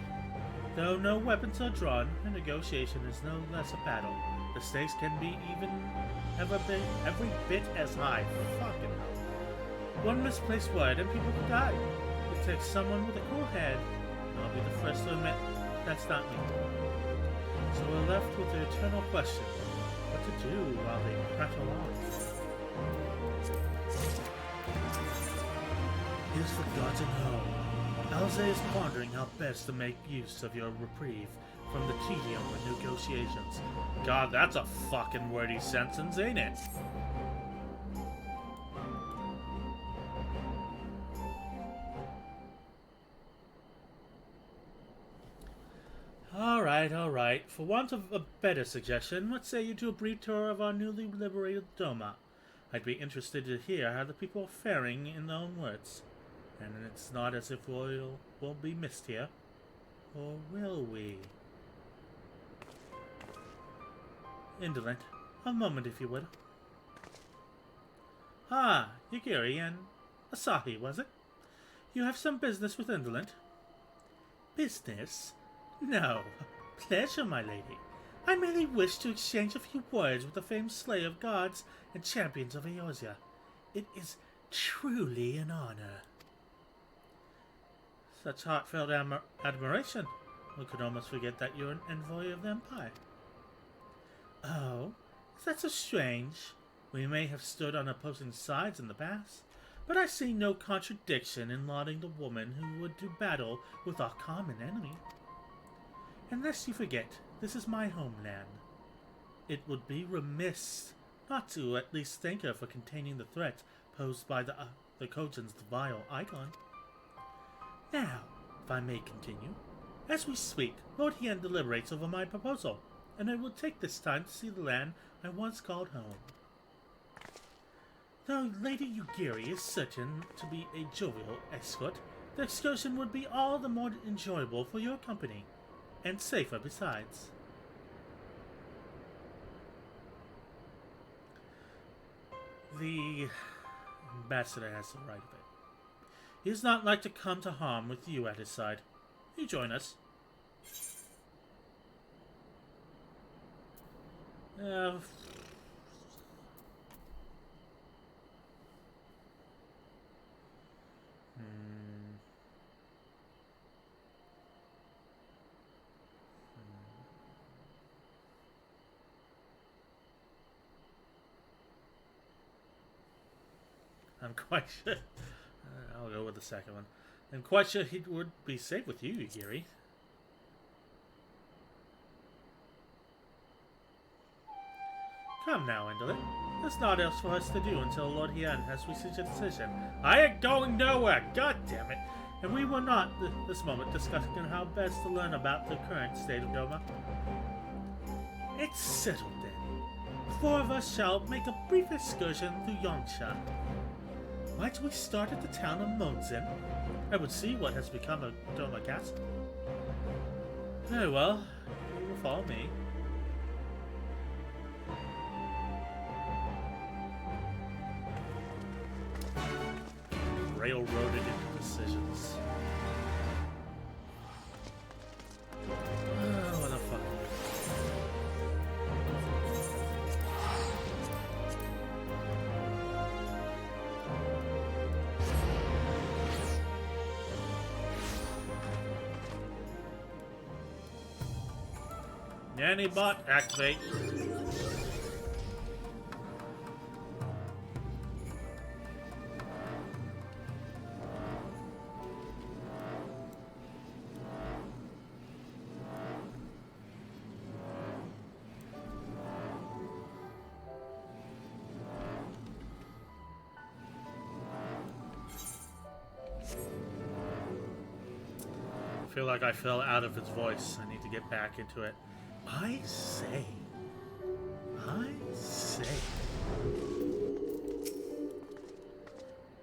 Though no weapons are drawn, a negotiation is no less a battle. The stakes can be every bit as high. Fucking hell. One misplaced word and people could die. It takes someone with a cool head, and I'll be the first to admit that's not me. So we're left with the eternal question: what to do while they prattle on? His forgotten home. Alze is pondering how best to make use of your reprieve from the tedium of negotiations. God, that's a fucking wordy sentence, ain't it? Alright. For want of a better suggestion, what say you to a brief tour of our newly liberated Doma? I'd be interested to hear how the people are faring in their own words. And it's not as if we'll be missed here. Or will we? Indolent. A moment, if you would. Ah, Yagiri and Asahi, was it? You have some business with Indolent? Business? No. Pleasure, my lady. I merely wish to exchange a few words with the famed slayer of gods and champions of Eorzea. It is truly an honor. Such heartfelt admiration. One could almost forget that you're an envoy of the Empire. Oh, is that so strange? We may have stood on opposing sides in the past, but I see no contradiction in lauding the woman who would do battle with our common enemy. Unless you forget, this is my homeland. It would be remiss not to at least thank her for containing the threat posed by the Kojin's vile icon. Now, if I may continue, as we speak, Lord Hien deliberates over my proposal, and I will take this time to see the land I once called home. Though Lady Yugiri is certain to be a jovial escort, the excursion would be all the more enjoyable for your company, and safer besides. The ambassador has the right of it. He does not like to come to harm with you at his side. You join us. I'm quite sure. I'll go with the second one. I'm quite sure he would be safe with you, Yuri. Come now, Indolent. There's naught else for us to do until Lord Hien has reached a decision. I ain't going nowhere, god damn it! And we will not, this moment, discussing how best to learn about the current state of Doma. It's settled then. The four of us shall make a brief excursion through Yongsha. Might we start at the town of Monzen? I would see what has become of Doma Castle. Very well, you will follow me. Railroaded into decisions. What the fuck? Nanny bot activate. feel like I fell out of its voice. I need to get back into it. I say.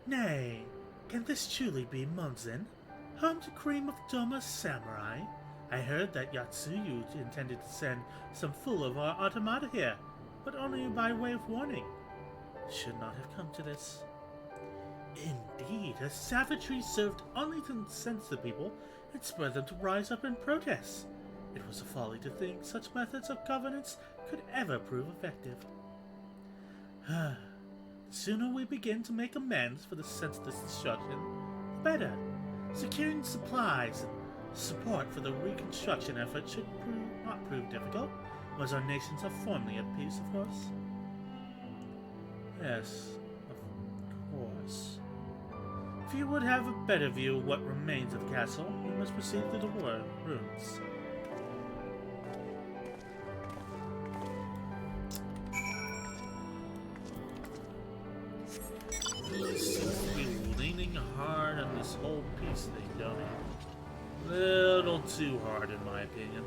Nay, can this truly be Munzen, home to cream of Doma's samurai? I heard that Yatsuyu intended to send some fool of our automata here, but only by way of warning. Should not have come to this. Indeed, her savagery served only to incense the people and spur them to rise up in protest. It was a folly to think such methods of governance could ever prove effective. The sooner we begin to make amends for the senseless destruction, the better. Securing supplies and support for the reconstruction effort should not prove difficult, once our nations are formally at peace, of course. Yes, of course. If you would have a better view of what remains of the castle, you must proceed through the ruins. Leaning hard on this whole peace thing, don't you? Little too hard, in my opinion.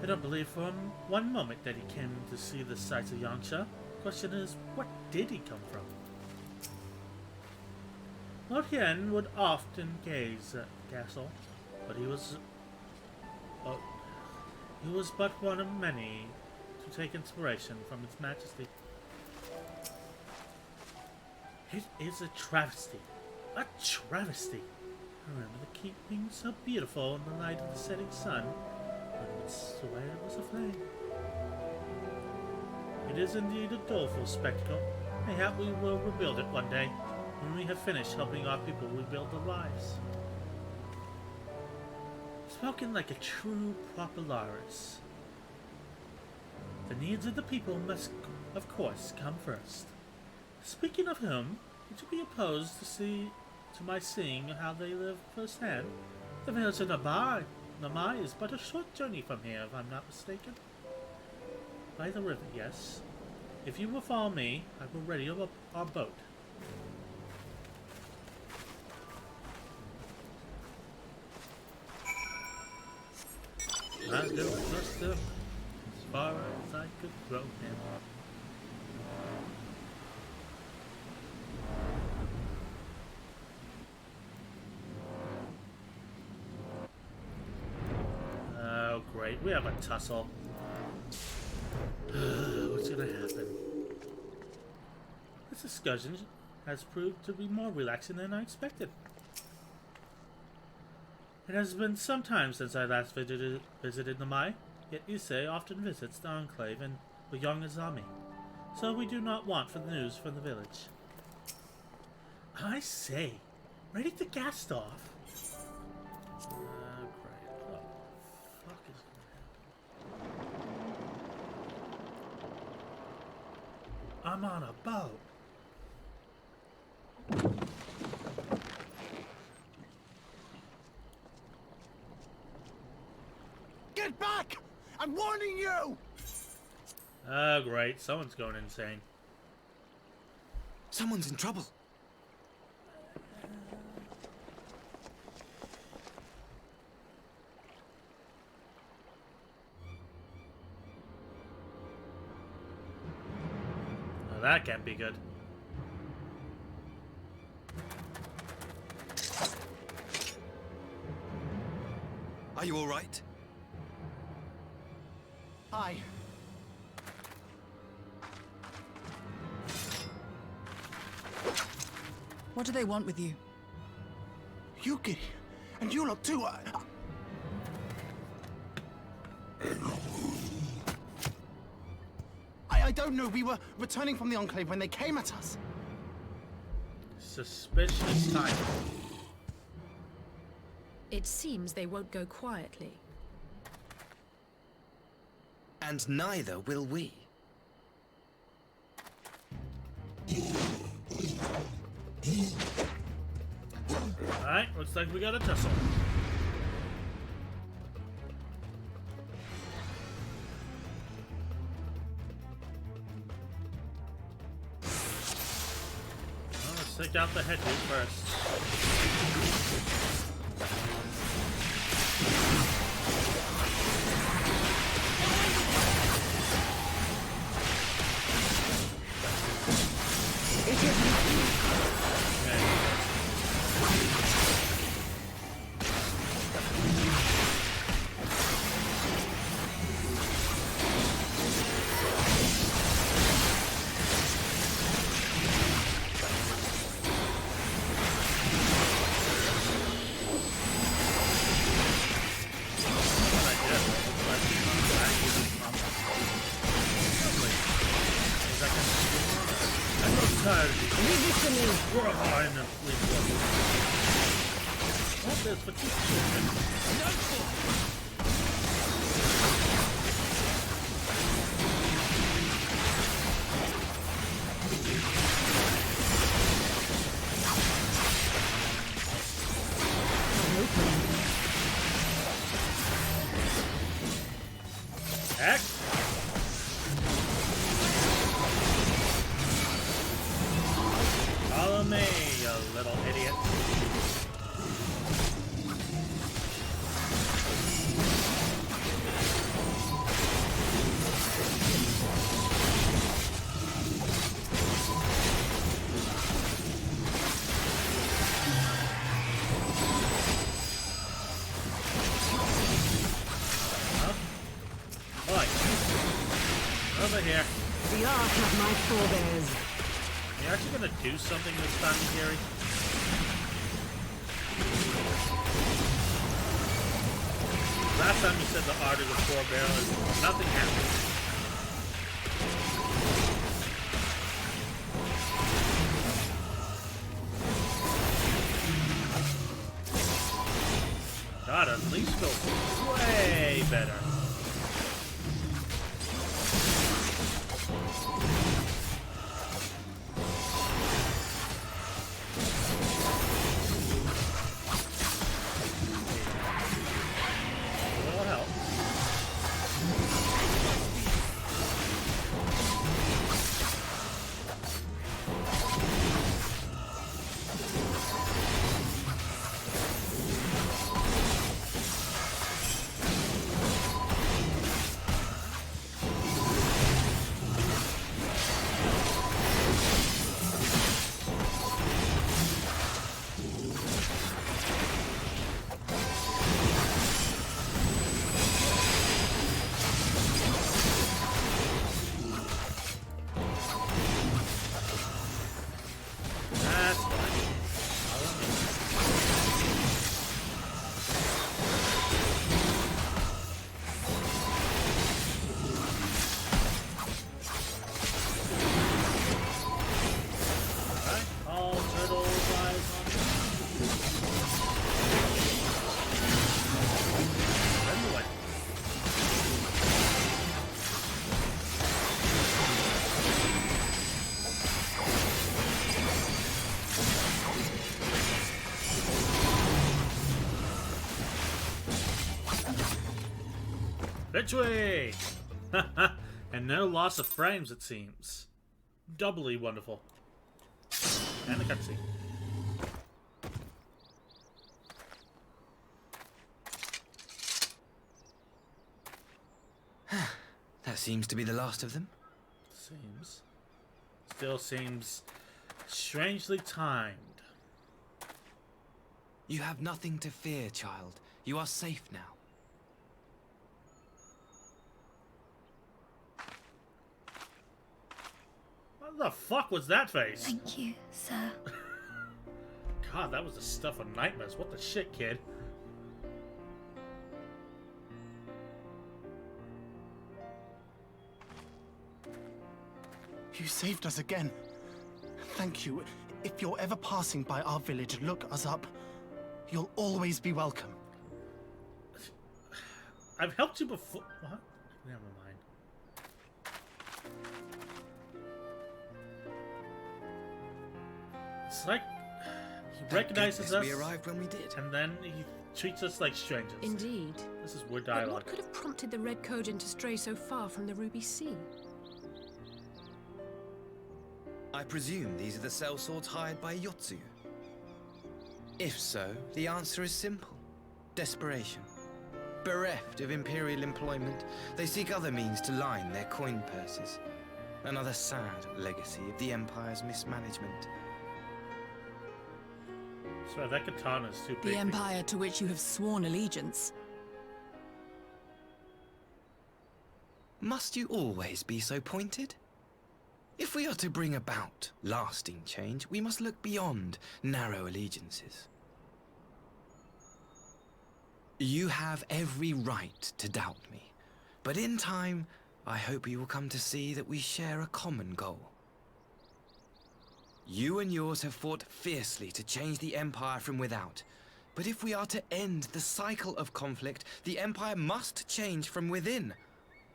I don't believe for one moment that he came to see the sights of Yangsha. Question is, what did he come from? Lord Hien would often gaze at the castle, but he was but one of many to take inspiration from its majesty. It is a travesty. A travesty. I remember the keep being so beautiful in the light of the setting sun. One would swear it was aflame. It is indeed a doleful spectacle. Mayhap we will rebuild it one day, when we have finished helping our people rebuild their lives. Spoken like a true Popularis. The needs of the people must, of course, come first. Speaking of whom, would you be opposed to my seeing how they live firsthand? The village of Namai is but a short journey from here, if I'm not mistaken. By the river, yes. If you will follow me, I will ready our boat. I do trust him as far as I could throw him. Oh, great. We have a tussle. What's gonna happen? This excursion has proved to be more relaxing than I expected. It has been some time since I last visited Namai, yet Issei often visits the Enclave and Oyongazami, so we do not want for the news from the village. I say, ready to cast off? Great. What the fuck is gonna happen? I'm on a boat. Get back! I'm warning you! Oh, great. Someone's going insane. Someone's in trouble. Well, that can't be good. Are you all right? Aye. What do they want with you? Yuki, and you lot too. I don't know. We were returning from the Enclave when they came at us. Suspicious time. It seems they won't go quietly. And neither will we. Alright, looks like we got a tussle. Let's take out the head dude first. Heck! Follow me, you little idiot. Over here. The ark of my forebears. Are you actually gonna do something this time, Gary? Last time you said the art of the forebears, nothing happened. God, at least go way better. Victory! And no loss of frames, it seems. Doubly wonderful. And the cutscene. That seems to be the last of them. Seems. Still seems strangely timed. You have nothing to fear, child. You are safe now. What the fuck was that face? Thank you, sir. God, that was the stuff of nightmares. What the shit, kid? You saved us again. Thank you. If you're ever passing by our village, look us up. You'll always be welcome. I've helped you before. What? Never mind. It's like he recognizes us. We arrived when we did. And then he treats us like strangers. Indeed. This is weird But dialogue. what could have prompted the Red Cogent to stray so far from the Ruby Sea? I presume these are the sellswords hired by Yotsu. If so, the answer is simple. Desperation. Bereft of Imperial employment, they seek other means to line their coin purses. Another sad legacy of the Empire's mismanagement. Sorry, that katana's too big. The Empire to which you have sworn allegiance. Must you always be so pointed? If we are to bring about lasting change, we must look beyond narrow allegiances. You have every right to doubt me, but in time, I hope you will come to see that we share a common goal. You and yours have fought fiercely to change the Empire from without, but if we are to end the cycle of conflict, the Empire must change from within.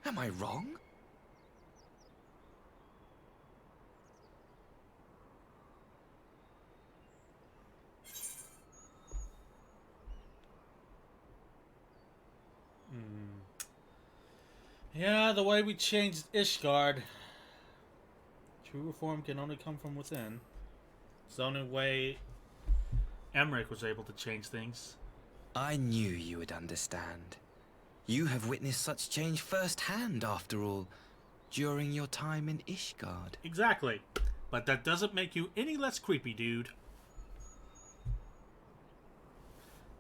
Am I wrong? Yeah, the way we changed Ishgard. True reform can only come from within. It's the only way Emmerich was able to change things. I knew you would understand. You have witnessed such change firsthand, after all, during your time in Ishgard. Exactly. But that doesn't make you any less creepy, dude.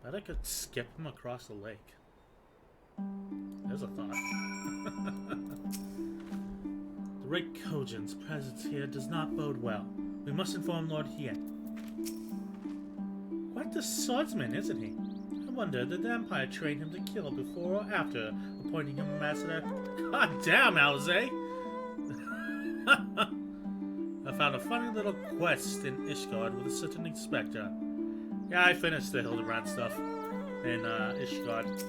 Bet I could skip him across the lake. There's a thought. The Great Kojin's presence here does not bode well. We must inform Lord Hien. Quite the swordsman, isn't he? I wonder, did the Empire train him to kill before or after appointing him ambassador? God damn, Alize! I found a funny little quest in Ishgard with a certain inspector. Yeah, I finished the Hildebrand stuff in Ishgard.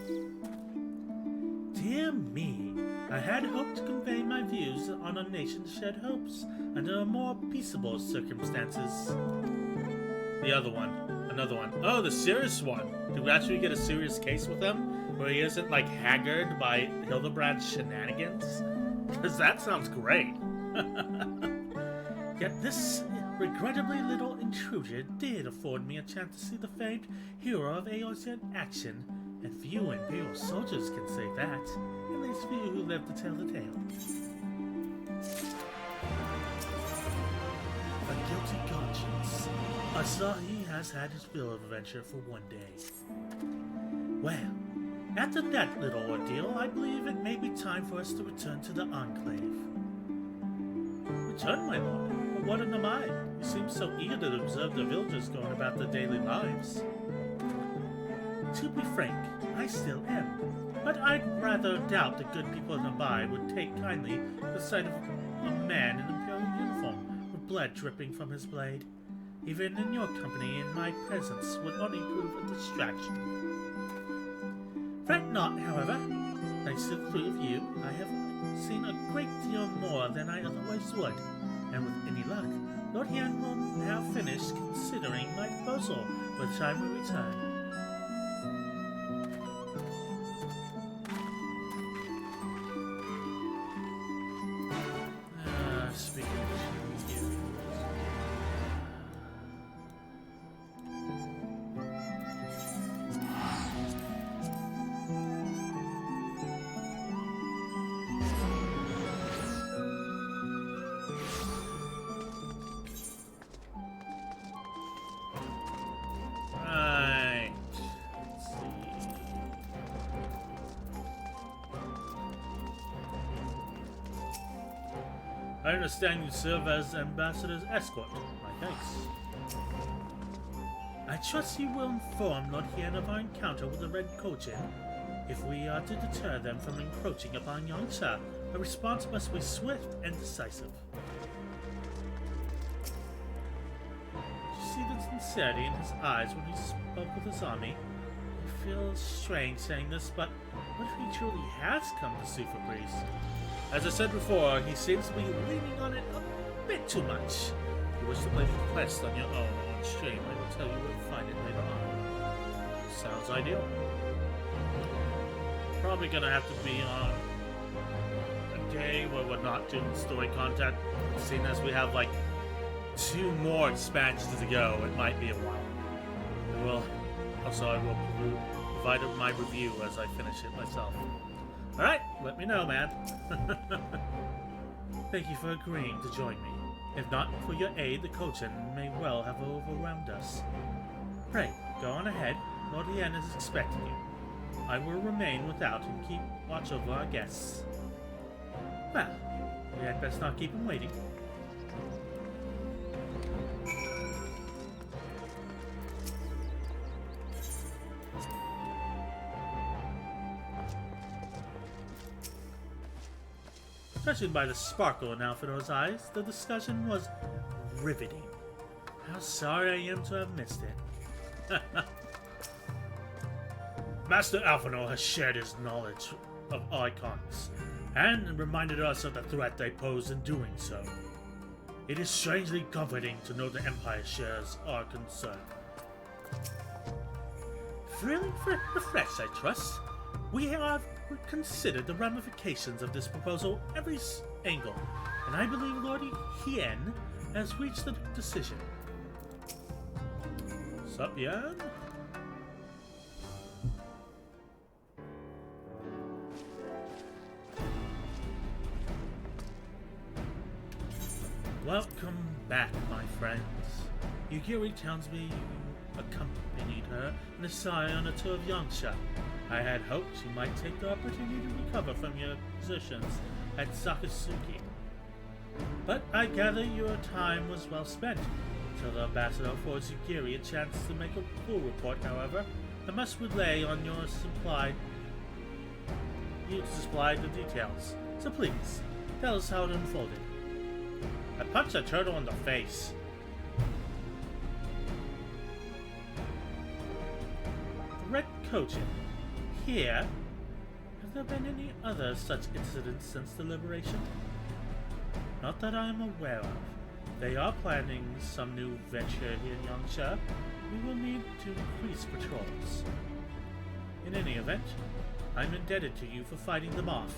Dear me, I had hoped to convey my views on our nation's shared hopes under more peaceable circumstances. The other one. Another one. Oh, the serious one. Did we actually get a serious case with him? Where he isn't, like, haggard by Hildebrand's shenanigans? Because that sounds great. Yet this regrettably little intrusion did afford me a chance to see the famed hero of Aeos in action. And few Imperial soldiers can say that. At least few who live to tell the tale. A guilty conscience. I saw he has had his fill of adventure for one day. Well, after that little ordeal, I believe it may be time for us to return to the Enclave. Return, my lord? But what am I? You seem so eager to observe the villagers going about their daily lives. To be frank, I still am. But I'd rather doubt the good people nearby would take kindly to the sight of a man in Imperial uniform with blood dripping from his blade. Even in your company and my presence would only prove a distraction. Fret not, however. Thanks to the three of you, I have seen a great deal more than I otherwise would, and with any luck, Lord Hien will have finished considering my proposal by the time we return. Speaking of right. Let's see. I understand you serve as Ambassador's escort. My thanks. I trust you will inform Lord Hien of our encounter with the Red Kojin. If we are to deter them from encroaching upon Yangtze, a response must be swift and decisive. Did you see the sincerity in his eyes when he spoke with his army? It feels strange saying this, but what if he truly has come to sue for peace? As I said before, he seems to be leaning on it a bit too much. If you wish to play the quest on your own or on stream, I will tell you where to find it later on. Sounds ideal. Probably gonna have to be on a day where we're not doing story content, seeing as we have like 2 more expansions to go. It might be a while. I will provide my review as I finish it myself. Alright, let me know, man. Thank you for agreeing to join me. If not for your aid, the Kojin may well have overwhelmed us. Pray, go on ahead. Lord Hien is expecting you. I will remain without and keep watch over our guests. Well, we had best not keep him waiting. Judging by the sparkle in Alfredo's eyes, the discussion was riveting. How sorry I am to have missed it. Master Alphino has shared his knowledge of icons, and reminded us of the threat they pose in doing so. It is strangely comforting to know the Empire shares our concern. Feeling refreshed, I trust. We have considered the ramifications of this proposal every angle, and I believe Lord Hien has reached the decision. Sup, Yan? Welcome back, my friends. Yugiri tells me you accompanied her and Asai on a tour of Yangsha. I had hoped you might take the opportunity to recover from your positions at Sakasuki. But I gather your time was well spent. Till the ambassador affords Yugiri a chance to make a full report, however, I must relay on you supplied the details. So please, tell us how it unfolded. I punched a turtle in the face. The Red Kojin. Here? Have there been any other such incidents since the liberation? Not that I am aware of. They are planning some new venture here in Yangsha. We will need to increase patrols. In any event, I'm indebted to you for fighting them off.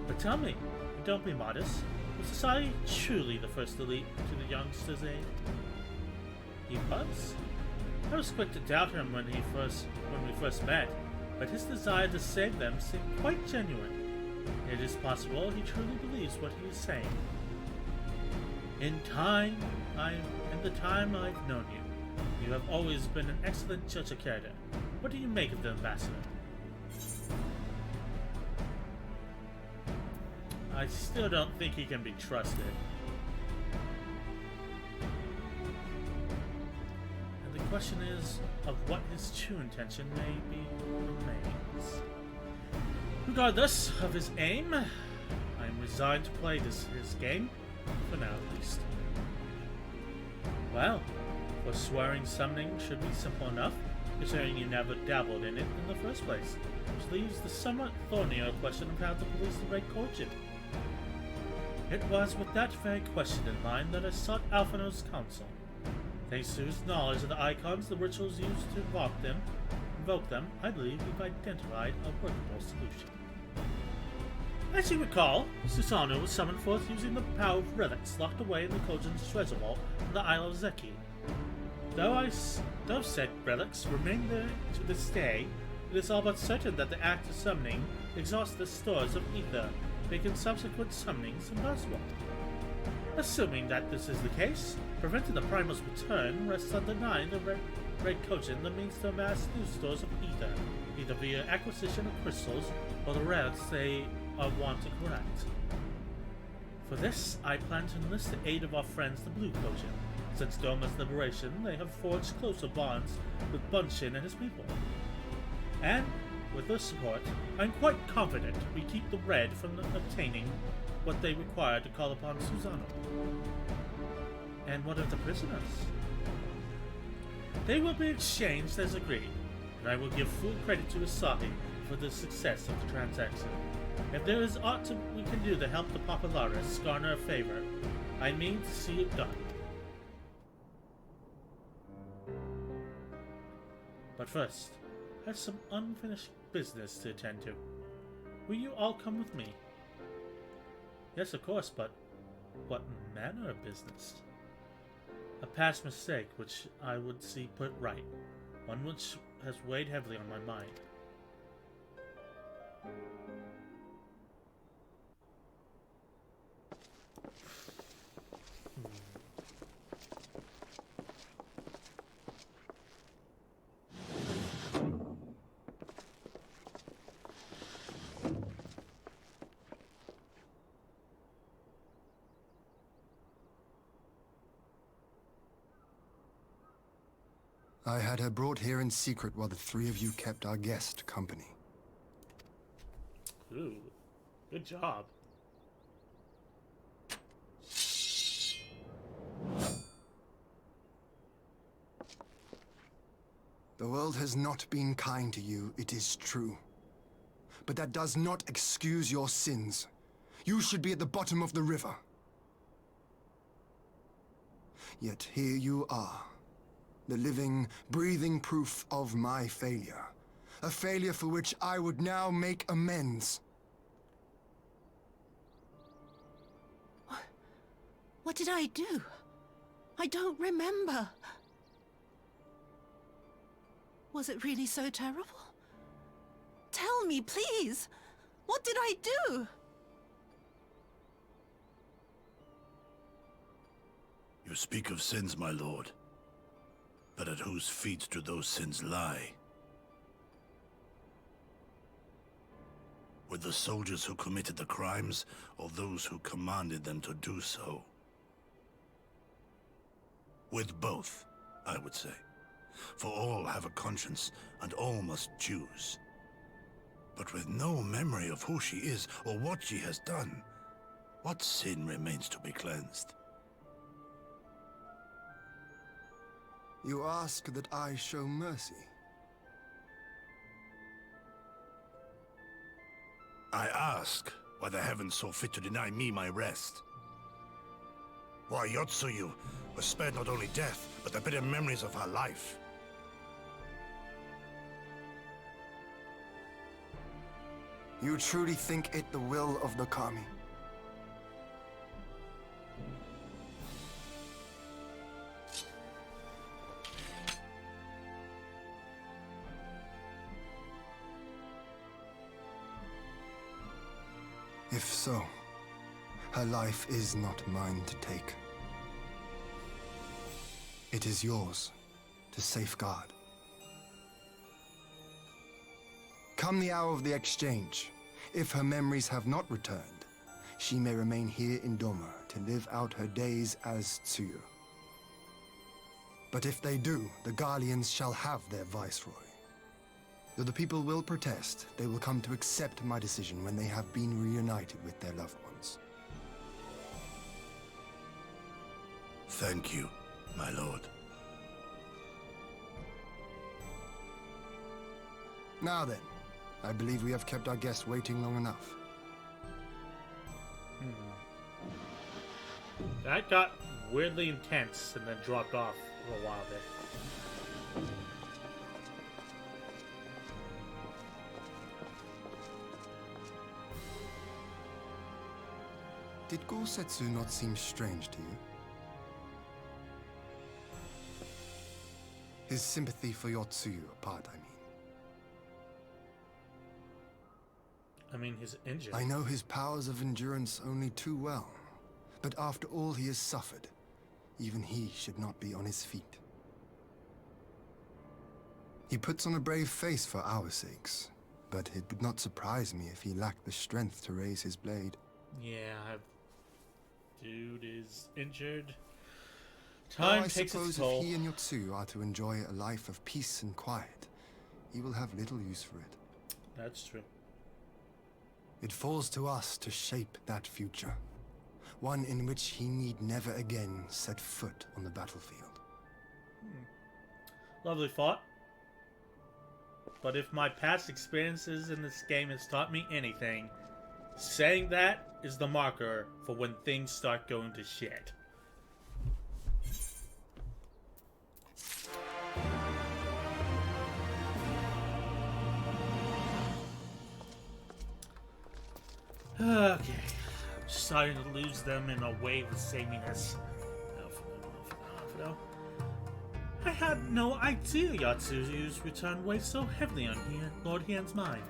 But tell me, and don't be modest, was Asai truly the first to leap to the youngster's aid? He was? I was quick to doubt him when we first met, but his desire to save them seemed quite genuine. It is possible he truly believes what he is saying. In the time I've known you, you have always been an excellent judge of character. What do you make of the ambassador? I still don't think he can be trusted. And the question is, of what his true intention may be remains. Regardless of his aim, I am resigned to play his game, for now at least. Well, forswearing summoning should be simple enough, considering you never dabbled in it in the first place, which leaves the somewhat thornier question of how to police the Red Kojin. It was with that very question in mind that I sought Alphino's counsel. Thanks to his knowledge of the icons, the rituals used to invoke them, I believe we've identified a workable solution. As you recall, Susanoo was summoned forth using the power of relics locked away in the Kojin's treasure vault on the Isle of Zeki. Though said relics remain there to this day, it is all but certain that the act of summoning exhausts the stores of ether, making subsequent summonings impossible. Assuming that this is the case, preventing the Primal's return rests on denying the Red Kojin the means to amass new stores of ether, either via acquisition of crystals or the relics they are wont to collect. For this, I plan to enlist the aid of our friends the Blue Kojin. Since Doma's liberation, they have forged closer bonds with Bunshin and his people. And, with their support, I'm quite confident we keep the Red from obtaining what they require to call upon Susanoo. And what of the prisoners? They will be exchanged as agreed, and I will give full credit to Asahi for the success of the transaction. If there is aught we can do to help the Popularis garner a favor, I mean to see it done. But first, I have some unfinished business to attend to. Will you all come with me? Yes, of course, but what manner of business? A past mistake, which I would see put right. One which has weighed heavily on my mind. I had her brought here in secret while the three of you kept our guest company. Ooh, good job. The world has not been kind to you, it is true. But that does not excuse your sins. You should be at the bottom of the river. Yet here you are. The living, breathing proof of my failure. A failure for which I would now make amends. What did I do? I don't remember. Was it really so terrible? Tell me, please. What did I do? You speak of sins, my lord. But at whose feet do those sins lie? With the soldiers who committed the crimes, or those who commanded them to do so? With both, I would say. For all have a conscience, and all must choose. But with no memory of who she is, or what she has done, what sin remains to be cleansed? You ask that I show mercy. I ask why the heavens saw fit to deny me my rest. Why Yotsuyu was spared not only death, but the bitter memories of her life. You truly think it the will of the Kami? If so, her life is not mine to take. It is yours to safeguard. Come the hour of the exchange, if her memories have not returned, she may remain here in Doma to live out her days as Tsuyu. But if they do, the Guardians shall have their viceroy. Though the people will protest, they will come to accept my decision when they have been reunited with their loved ones. Thank you, my lord. Now then, I believe we have kept our guest waiting long enough. That got weirdly intense and then dropped off for a while there. Did Gosetsu not seem strange to you? His sympathy for Yotsuyu apart, I mean, he's injured. I know his powers of endurance only too well. But after all he has suffered, even he should not be on his feet. He puts on a brave face for our sakes, but it would not surprise me if he lacked the strength to raise his blade. Yeah, dude is injured. Time I takes suppose its toll. if he and Yotsuyu are to enjoy a life of peace and quiet, he will have little use for it. That's true. It falls to us to shape that future. One in which he need never again set foot on the battlefield. Lovely thought. But if my past experiences in this game has taught me anything, saying that is the marker for when things start going to shit. Okay. I'm starting to lose them in a wave of sameness. had no idea Yatsuyu's return weighed so heavily on Lord Hien's mind.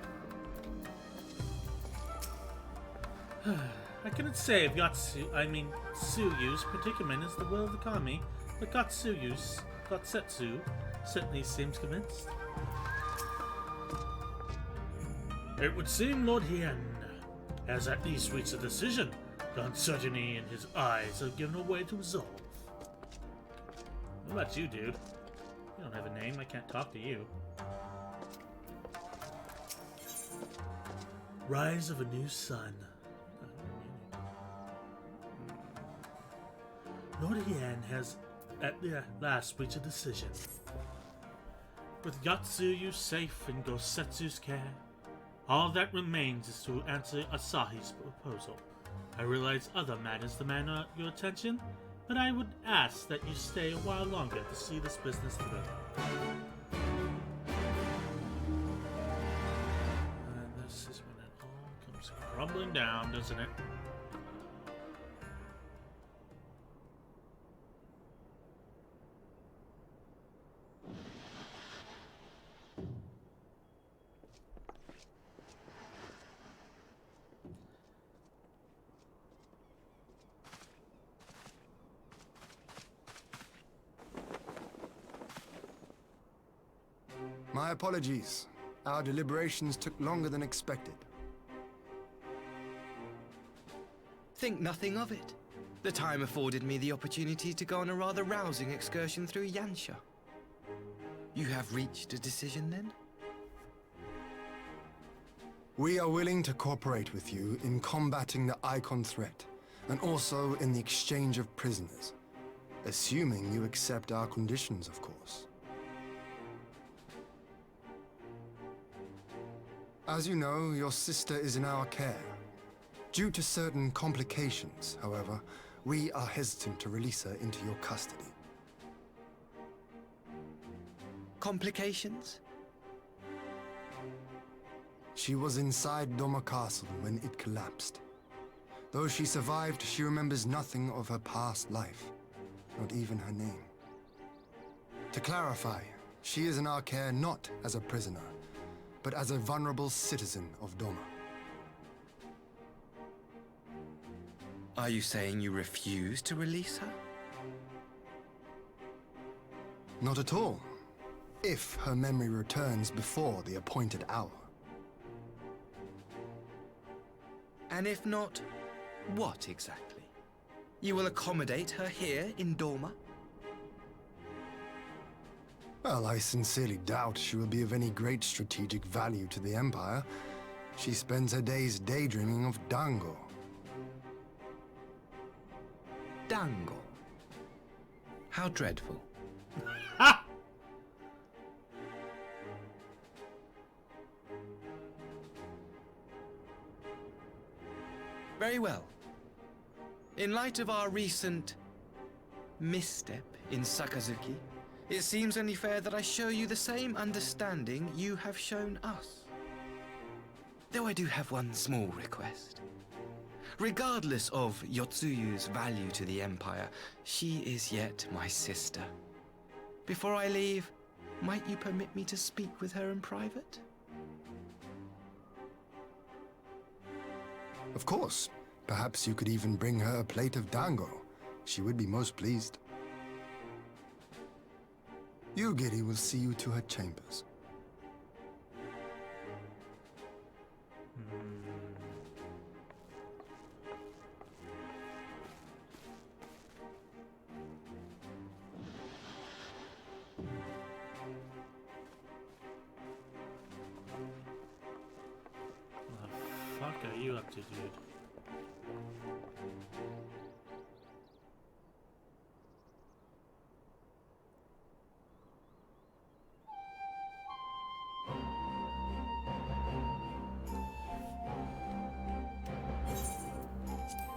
I couldn't say if Tsuyu's predicament is the will of the kami, but Gotsetsu certainly seems convinced. It would seem Lord Hien has at least reached a decision. The uncertainty in his eyes have given way to resolve. What about you, dude? You don't have a name, I can't talk to you. Rise of a new sun. Lord Hien has at last reached a decision. With Yatsuyu safe in Gosetsu's care, all that remains is to answer Asahi's proposal. I realize other matters demand your attention, but I would ask that you stay a while longer to see this business through. And this is when it all comes crumbling down, doesn't it? My apologies. Our deliberations took longer than expected. Think nothing of it. The time afforded me the opportunity to go on a rather rousing excursion through Yansha. You have reached a decision then? We are willing to cooperate with you in combating the Icon threat, and also in the exchange of prisoners. Assuming you accept our conditions, of course. As you know, your sister is in our care. Due to certain complications, however, we are hesitant to release her into your custody. Complications? She was inside Doma Castle when it collapsed. Though she survived, she remembers nothing of her past life, not even her name. To clarify, she is in our care not as a prisoner, but as a vulnerable citizen of Doma. Are you saying you refuse to release her? Not at all. If her memory returns before the appointed hour. And if not, what exactly? You will accommodate her here in Doma? Well, I sincerely doubt she will be of any great strategic value to the Empire. She spends her days daydreaming of Dango. Dango? How dreadful. Ha! Very well. In light of our recent misstep in Sakazuki, it seems only fair that I show you the same understanding you have shown us. Though I do have one small request. Regardless of Yotsuyu's value to the Empire, she is yet my sister. Before I leave, might you permit me to speak with her in private? Of course. Perhaps you could even bring her a plate of dango. She would be most pleased. Yugiri will see you to her chambers. What the fuck are you up to, dude?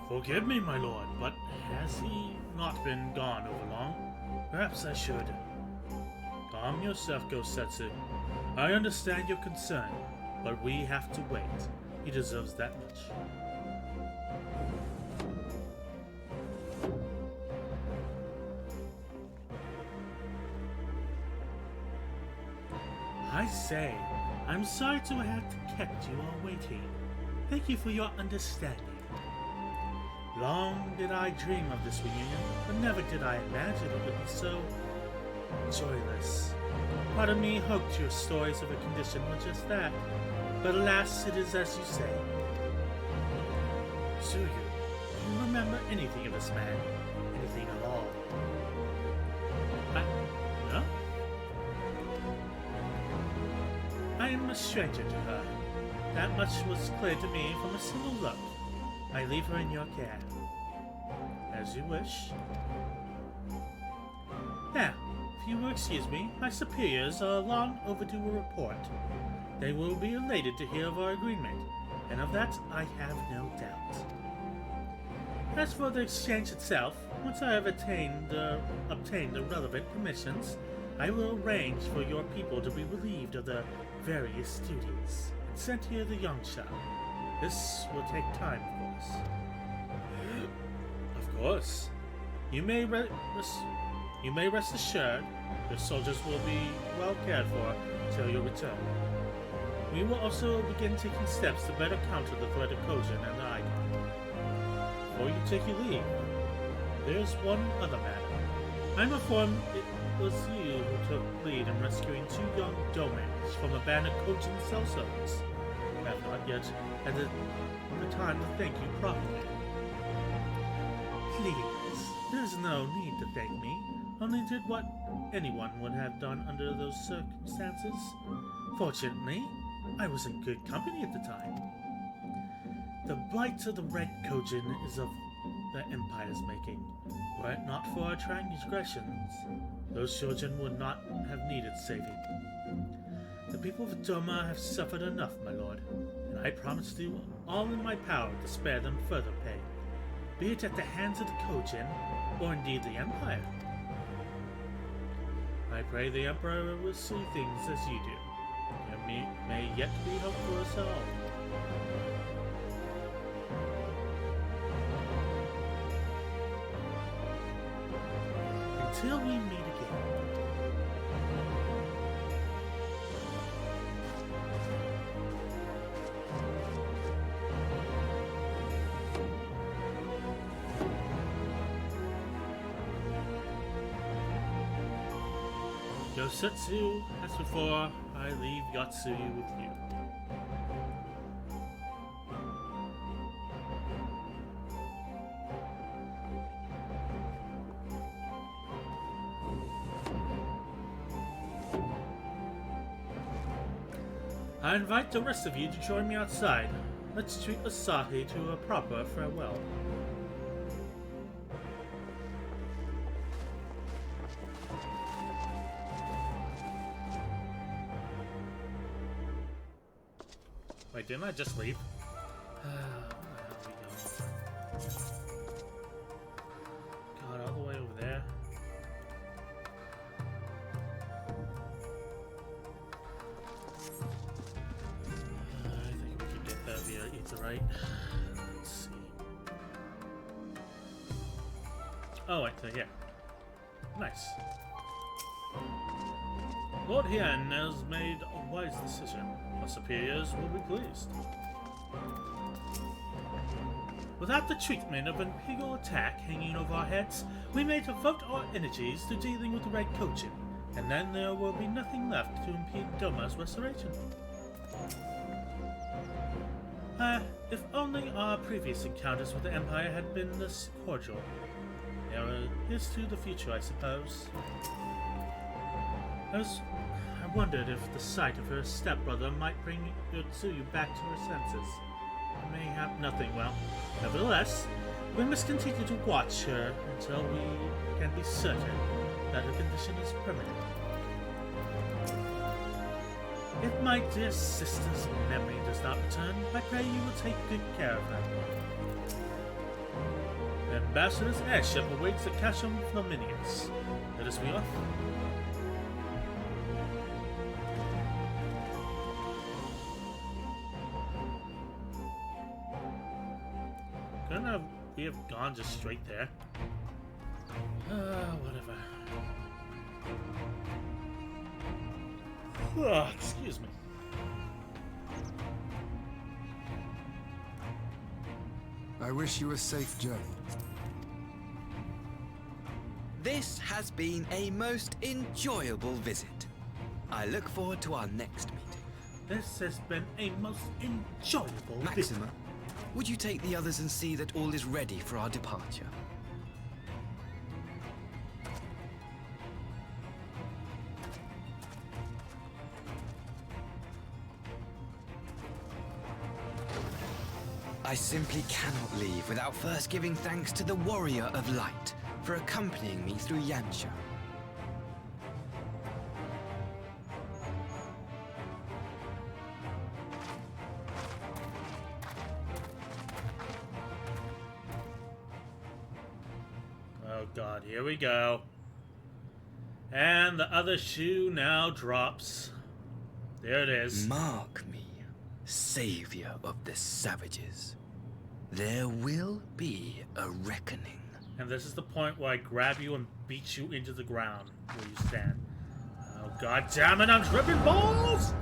Forgive me, my lord, but has he not been gone over long? Perhaps I should. Calm yourself, Gosetsu. I understand your concern, but we have to wait. He deserves that much. I say, I'm sorry to have kept you all waiting. Thank you for your understanding. Long did I dream of this reunion, but never did I imagine it would be so joyless. Part of me hoped your stories of a condition were just that, but alas, it is as you say. Tsuyu, do you remember anything of this man? Anything at all? No? I am a stranger to her. That much was clear to me from a single look. I leave her in your care. As you wish. Now, if you will excuse me, my superiors are long overdue a report. They will be elated to hear of our agreement, and of that I have no doubt. As for the exchange itself, once I have obtained the relevant permissions, I will arrange for your people to be relieved of their various duties and sent here the Youngsha. This will take time, of course. Of course. You may rest assured your soldiers will be well cared for till your return. We will also begin taking steps to better counter the threat of Kojin and the Icon. Before you take your leave, there's one other matter. I'm informed it was you who took lead in rescuing 2 young Domas from a band of Kojin cell servants. I have not yet had the time to thank you properly. Please, there's no need to thank me. Only did what anyone would have done under those circumstances. Fortunately, I was in good company at the time. The blight of the Red Kojin is of the Empire's making. Were it not for our transgressions, those children would not have needed saving. The people of Doma have suffered enough, my lord, and I promise to do all in my power to spare them further pain, be it at the hands of the Kojin, or indeed the Empire. I pray the Emperor will see things as you do. There may yet be hope for us all. Until we meet again. Yosetsu, as before, I leave Yotsuyu with you. I invite the rest of you to join me outside. Let's treat Asahi to a proper farewell. Wait, didn't I just leave? Where are we going? God, all the way over there. I think we can get that via Etherite. Let's see. Oh, wait, here. Nice. Lord Hien has made a wise decision. Our superiors will be pleased. Without the treatment of an imperial attack hanging over our heads, we may devote our energies to dealing with the Red Kojin, and then there will be nothing left to impede Doma's restoration. If only our previous encounters with the Empire had been this cordial. Here's to the future, I suppose. I wondered if the sight of her stepbrother might bring Yotsuyu back to her senses. Mayhap nothing, well. Nevertheless, we must continue to watch her until we can be certain that her condition is permanent. If my dear sister's memory does not return, I pray you will take good care of her. The ambassador's airship awaits at Casham Flaminius. Let us be off. Couldn't we have gone just straight there? Whatever. Excuse me. I wish you a safe journey. This has been a most enjoyable visit. I look forward to our next meeting. This has been a most enjoyable Maxima, would you take the others and see that all is ready for our departure? I simply cannot leave without first giving thanks to the Warrior of Light for accompanying me through Yansha. Oh god, here we go. And the other shoe now drops. There it is. Mark me, savior of the savages. There will be a reckoning. And this is the point where I grab you and beat you into the ground where you stand. Oh god damn it, I'm tripping balls!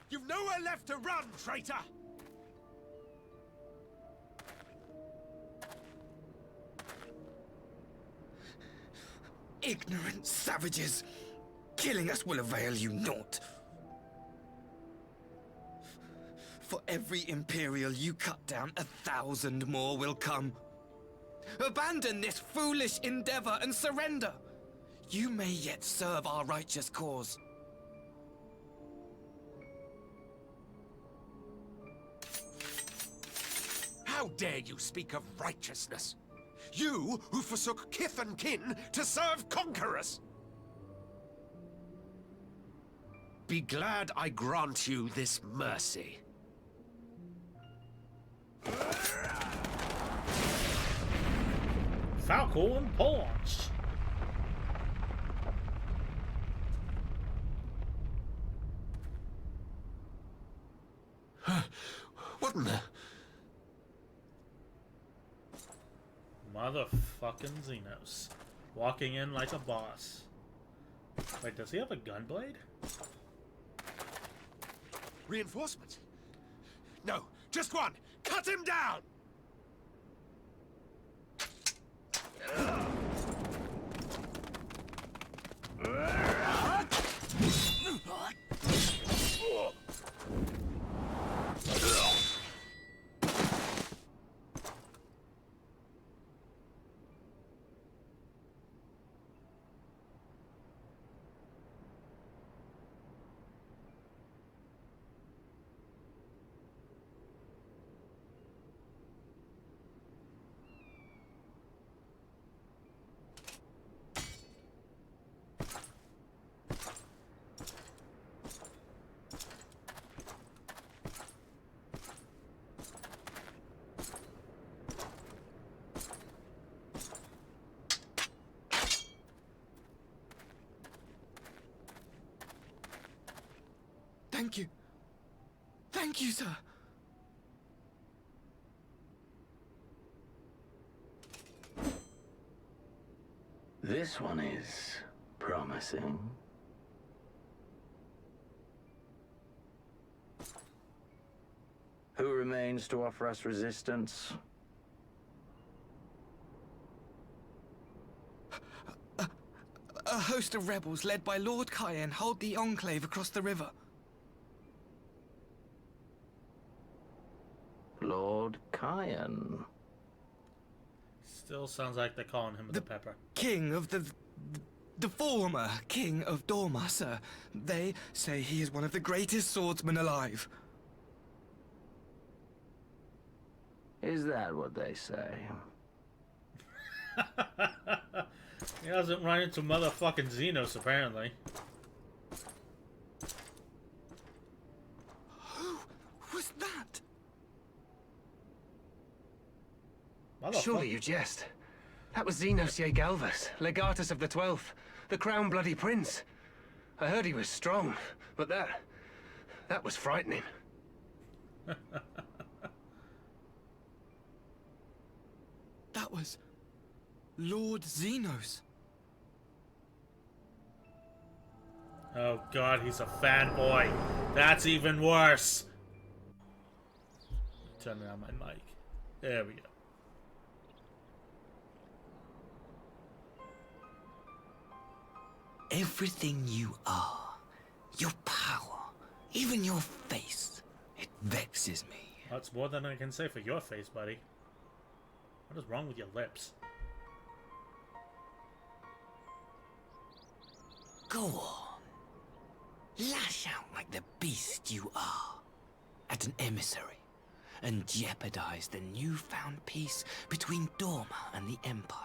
You've nowhere left to run, traitor! Ignorant savages! Killing us will avail you naught. For every Imperial you cut down, 1,000 more will come. Abandon this foolish endeavor and surrender. You may yet serve our righteous cause. How dare you speak of righteousness? You who forsook kith and kin to serve conquerors! Be glad I grant you this mercy. Falcon Punch! What in the... Motherfucking Xenos. Walking in like a boss. Wait, does he have a gunblade? Reinforcements? No, just one! Cut him down! Thank you. Thank you, sir. This one is promising. Who remains to offer us resistance? A host of rebels led by Lord Cayenne hold the Enclave across the river. Lord Cayenne. Still sounds like they're calling him the Pepper. King of the former King of Doma, sir. They say he is one of the greatest swordsmen alive. Is that what they say? He hasn't run into motherfucking Xenos, apparently. Who was that? you jest. That was Xenos Galvus, legatus of the 12th, the Crown Bloody Prince. I heard he was strong, but that was frightening. That was Lord Xenos. Oh god, he's a fanboy. That's even worse. Turn on my mic. There we go. Everything you are, your power, even your face, it vexes me. That's more than I can say for your face, buddy. What is wrong with your lips? Go on. Lash out like the beast you are at an emissary and jeopardize the newfound peace between Doma and the Empire.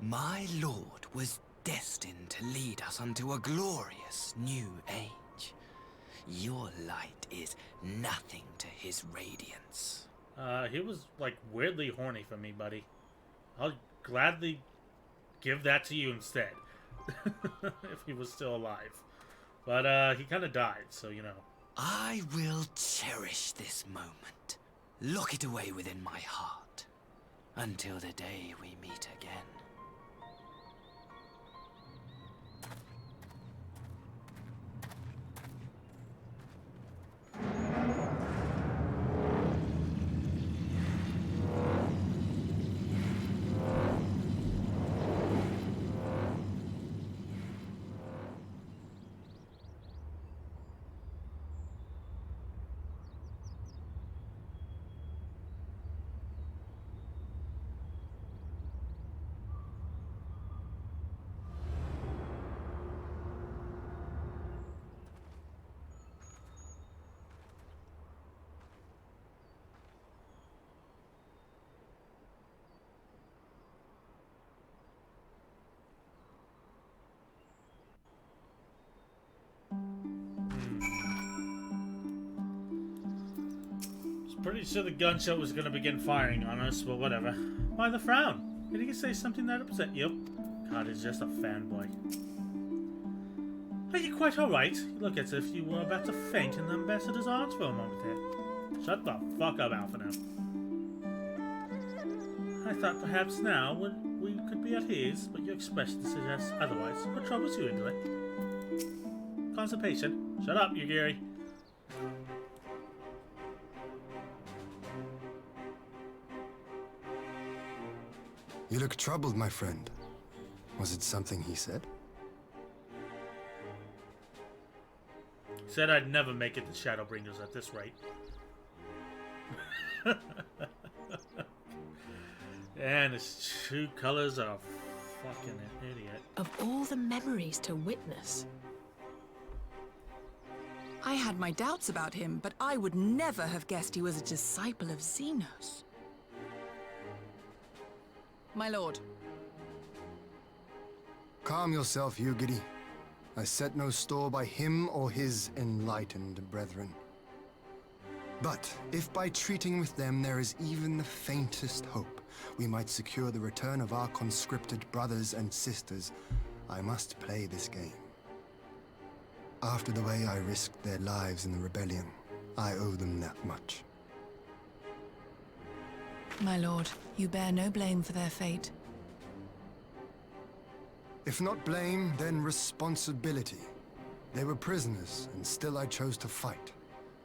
My lord was destined to lead us unto a glorious new age. Your light is nothing to his radiance. He was, like, weirdly horny for me, buddy. I'll gladly give that to you instead. If he was still alive. But, he kind of died, so, you know. I will cherish this moment. Lock it away within my heart. Until the day we meet again. Pretty sure the gunshot was going to begin firing on us, but whatever. Why the frown? Did he say something that upset you? God, he's just a fanboy. Are you quite alright? You look as if you were about to faint in the ambassador's arms for a moment there. Shut the fuck up, Alpha now. I thought perhaps now we could be at ease, but your expression suggests otherwise. What troubles you into it? Constipation. Shut up, you Gary. You look troubled, my friend. Was it something he said? Said I'd never make it to Shadowbringers at this rate. And his true colors are fucking an idiot. Of all the memories to witness. I had my doubts about him, but I would never have guessed he was a disciple of Xenos. My lord. Calm yourself, Yugiri. I set no store by him or his enlightened brethren. But if by treating with them there is even the faintest hope, we might secure the return of our conscripted brothers and sisters, I must play this game. After the way I risked their lives in the rebellion, I owe them that much. My lord, you bear no blame for their fate. If not blame, then responsibility. They were prisoners, and still I chose to fight,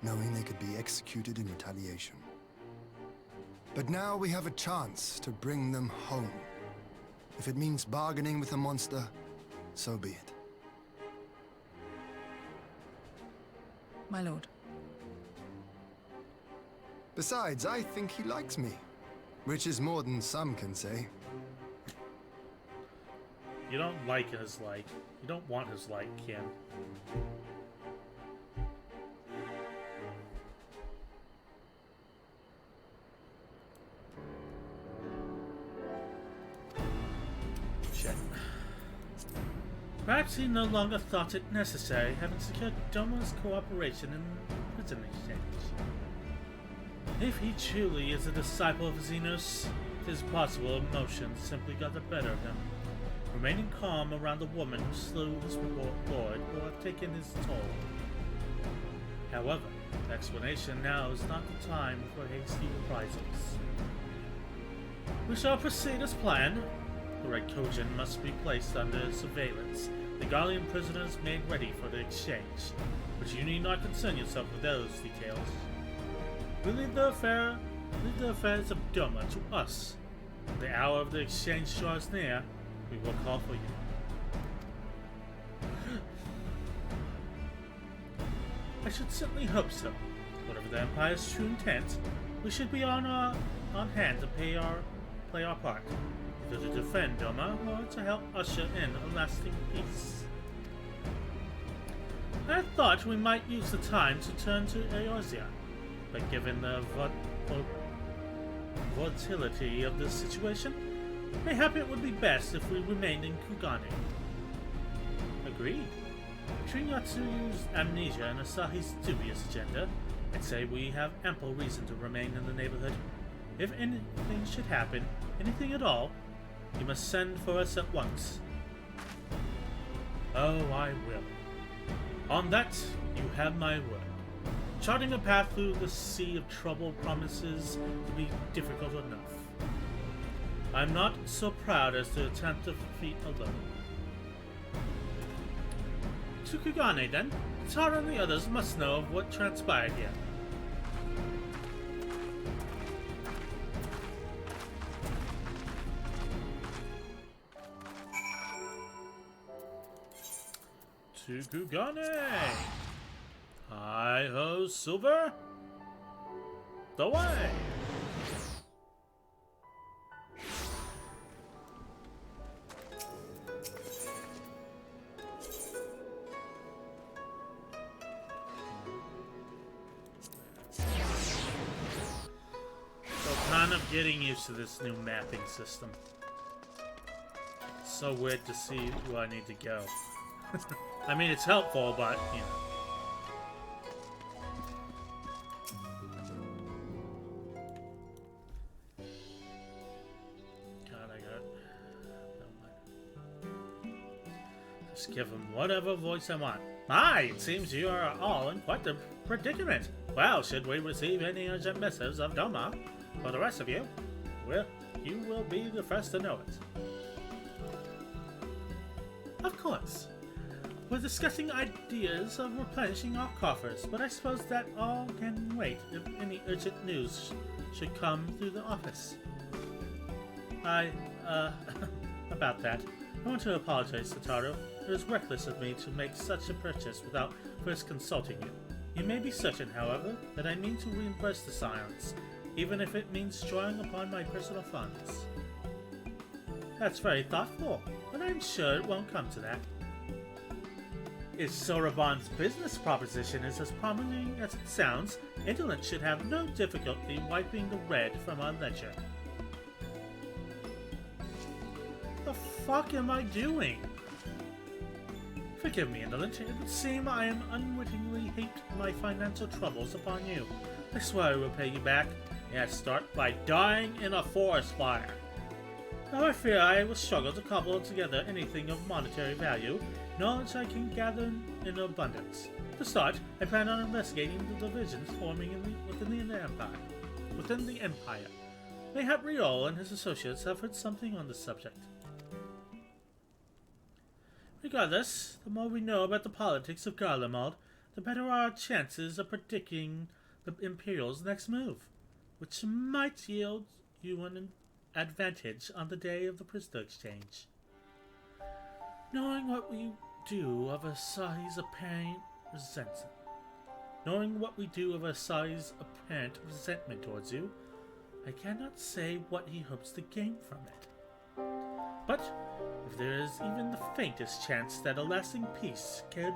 knowing they could be executed in retaliation. But now we have a chance to bring them home. If it means bargaining with a monster, so be it. My lord. Besides, I think he likes me. Which is more than some can say. You don't like his like. You don't want his like, Ken. Shit. Perhaps he no longer thought it necessary, having secured Doma's cooperation in the prison exchange. If he truly is a disciple of Xenos, it is possible emotions simply got the better of him. Remaining calm around the woman who slew his lord will have taken his toll. However, explanation now is not the time for hasty reprisals. We shall proceed as planned. The Red Kojin must be placed under surveillance. The Garlean prisoners made ready for the exchange, but you need not concern yourself with those details. We leave the affairs of Doma to us. When the hour of the exchange draws near, we will call for you. I should certainly hope so. Whatever the Empire's true intent, we should be on hand to play our part, either to defend Doma or to help usher in a lasting peace. I thought we might use the time to turn to Eorzea, but given the volatility of this situation, mayhap it would be best if we remained in Kugane. Agreed. Between Yatsu's amnesia and Asahi's dubious agenda, I'd say we have ample reason to remain in the neighborhood. If anything should happen, anything at all, you must send for us at once. Oh, I will. On that, you have my word. Charting a path through the sea of trouble promises to be difficult enough. I'm not so proud as to attempt the feat alone. To Kugane, then. Tara and the others must know of what transpired here. To Kugane! Hi-ho, Silver! The way! Kind of getting used to this new mapping system. It's so weird to see where I need to go. I mean, it's helpful, but, you know. God, I got... Just give him whatever voice I want. My, it seems you are all in quite the predicament. Well, should we receive any urgent missives of Doma? For the rest of you, well, you will be the first to know it. Of course. We're discussing ideas of replenishing our coffers, but I suppose that all can wait if any urgent news should come through the office. About that, I want to apologize, Totaro. It was reckless of me to make such a purchase without first consulting you. You may be certain, however, that I mean to reimburse the Scions, even if it means drawing upon my personal funds. That's very thoughtful, but I'm sure it won't come to that. If Soraban's business proposition is as promising as it sounds, Indolent should have no difficulty wiping the red from our ledger. The fuck am I doing? Forgive me, Indolent. It would seem I am unwittingly heaped my financial troubles upon you. I swear I will pay you back. Yes, start by dying in a forest fire. Now I fear I will struggle to cobble together anything of monetary value, knowledge I can gather in abundance. To start, I plan on investigating the divisions forming within the Empire. Mayhap Riol and his associates have heard something on this subject. Regardless, the more we know about the politics of Garlemald, the better our chances of predicting the Imperial's next move, which might yield you an advantage on the day of the prisoner exchange. Knowing what we do of Asahi's apparent resentment towards you, I cannot say what he hopes to gain from it. But if there is even the faintest chance that a lasting peace could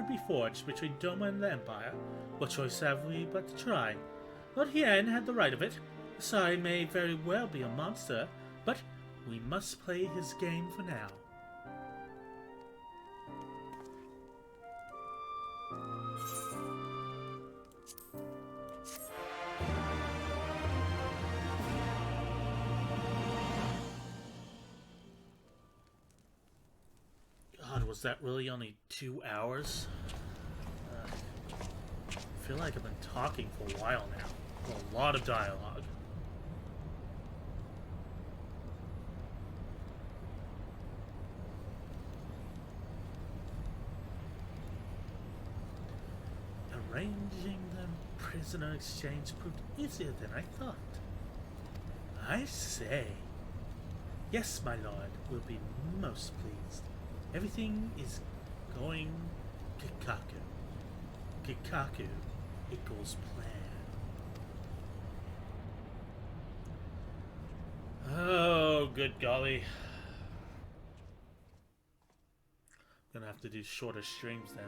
be forged between Doma and the Empire, what choice have we but to try? Lord Hien had the right of it. Asahi may very well be a monster, but we must play his game for now. Was that really only 2 hours? I feel like I've been talking for a while now. A lot of dialogue. Arranging the prisoner exchange proved easier than I thought. I say. Yes, my lord, will be most pleased. Everything is going Kikaku. Kikaku equals plan. Oh, good golly. Gonna have to do shorter streams then.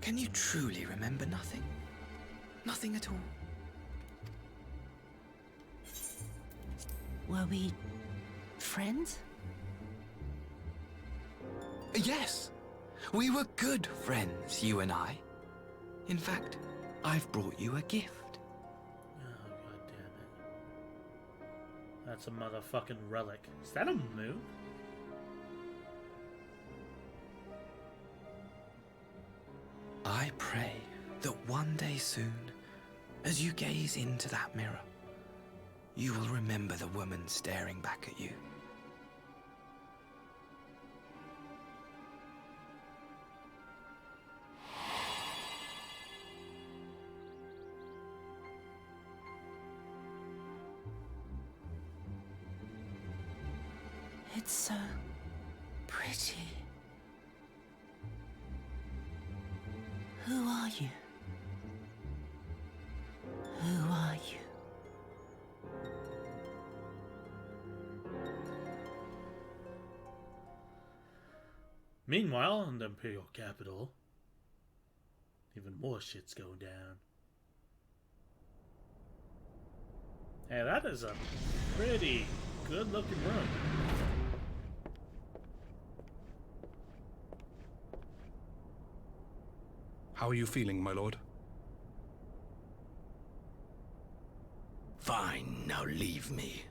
Can you truly remember nothing? Nothing at all? Were we friends? Yes. We were good friends, you and I. In fact, I've brought you a gift. Oh, god damn it. That's a motherfucking relic. Is that a moon? I pray that one day soon, as you gaze into that mirror, you will remember the woman staring back at you. It's so pretty. Who are you? Who are you? Meanwhile, in the Imperial capital, even more shit's going down. Hey, that is a pretty good-looking room. How are you feeling, my lord? Fine, now leave me.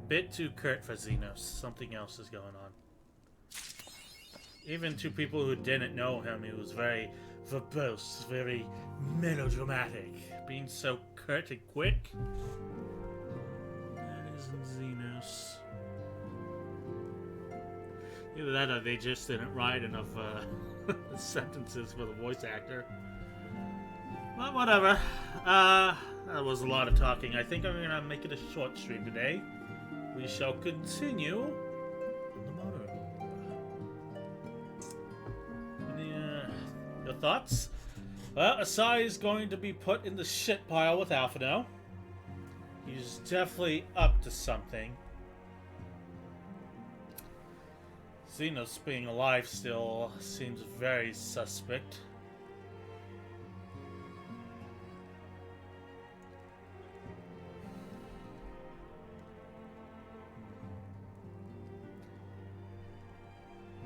Bit too curt for Xenos. Something else is going on. Even to people who didn't know him, he was very verbose, very melodramatic. Being so curt and quick. That isn't Xenos. Either that or they just didn't write enough sentences for the voice actor. But whatever. That was a lot of talking. I think I'm gonna make it a short stream today. We shall continue on the motor. Your thoughts? Well, Asai is going to be put in the shit pile with Alphino. He's definitely up to something. Xenos being alive still seems very suspect.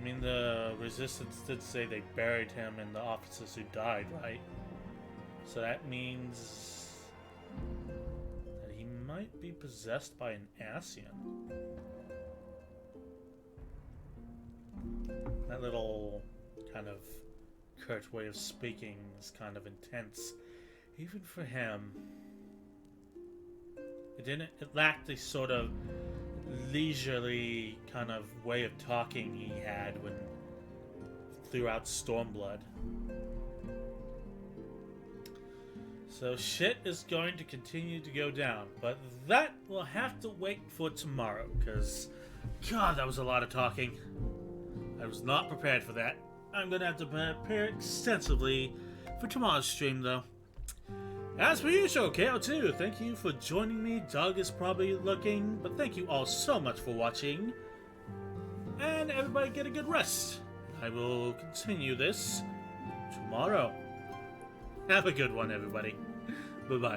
I mean, the Resistance did say they buried him in the officers who died, right? So that means that he might be possessed by an Ascian. That little kind of curt way of speaking is kind of intense, even for him. It lacked the sort of leisurely kind of way of talking he had when throughout Stormblood. So shit is going to continue to go down, but that will have to wait for tomorrow, because God, that was a lot of talking. I was not prepared for that. I'm gonna have to prepare extensively for tomorrow's stream though. As per usual, KO2, thank you for joining me. Doug is probably looking, but thank you all so much for watching. And everybody get a good rest. I will continue this tomorrow. Have a good one, everybody. Bye-bye.